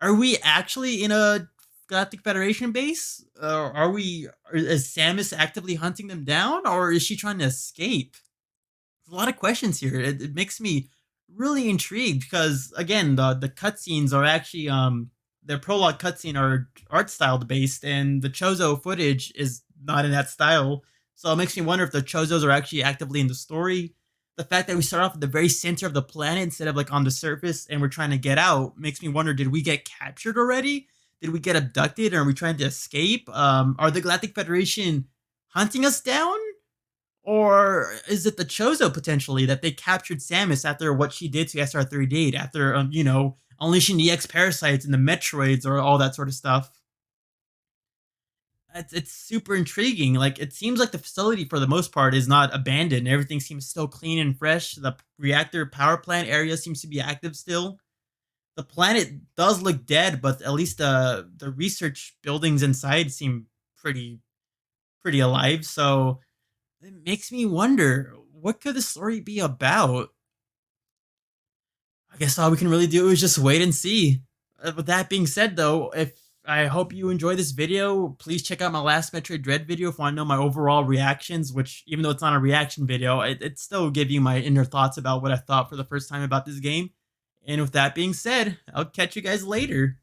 are we actually in a Galactic Federation base? Is Samus actively hunting them down, or is she trying to escape? There's a lot of questions here. It makes me really intrigued because again, the cutscenes are actually the prologue cutscene are art style based, and the Chozo footage is not in that style. So it makes me wonder if the Chozos are actually actively in the story. The fact that we start off at the very center of the planet instead of like on the surface and we're trying to get out makes me wonder, did we get captured already? Did we get abducted, or are we trying to escape? Are the Galactic Federation hunting us down? Or is it the Chozo potentially that they captured Samus after what she did to SR3D, after, unleashing the X parasites and the Metroids or all that sort of stuff? It's super intriguing. Like, it seems like the facility for the most part is not abandoned. Everything seems still clean and fresh. The reactor power plant area seems to be active still. The planet does look dead, but at least the research buildings inside seem pretty alive. So it makes me wonder, what could the story be about? I guess all we can really do is just wait and see. With that being said, though, if I hope you enjoy this video, please check out my last Metroid Dread video if you want to know my overall reactions, which, even though it's not a reaction video, it still give you my inner thoughts about what I thought for the first time about this game. And with that being said, I'll catch you guys later.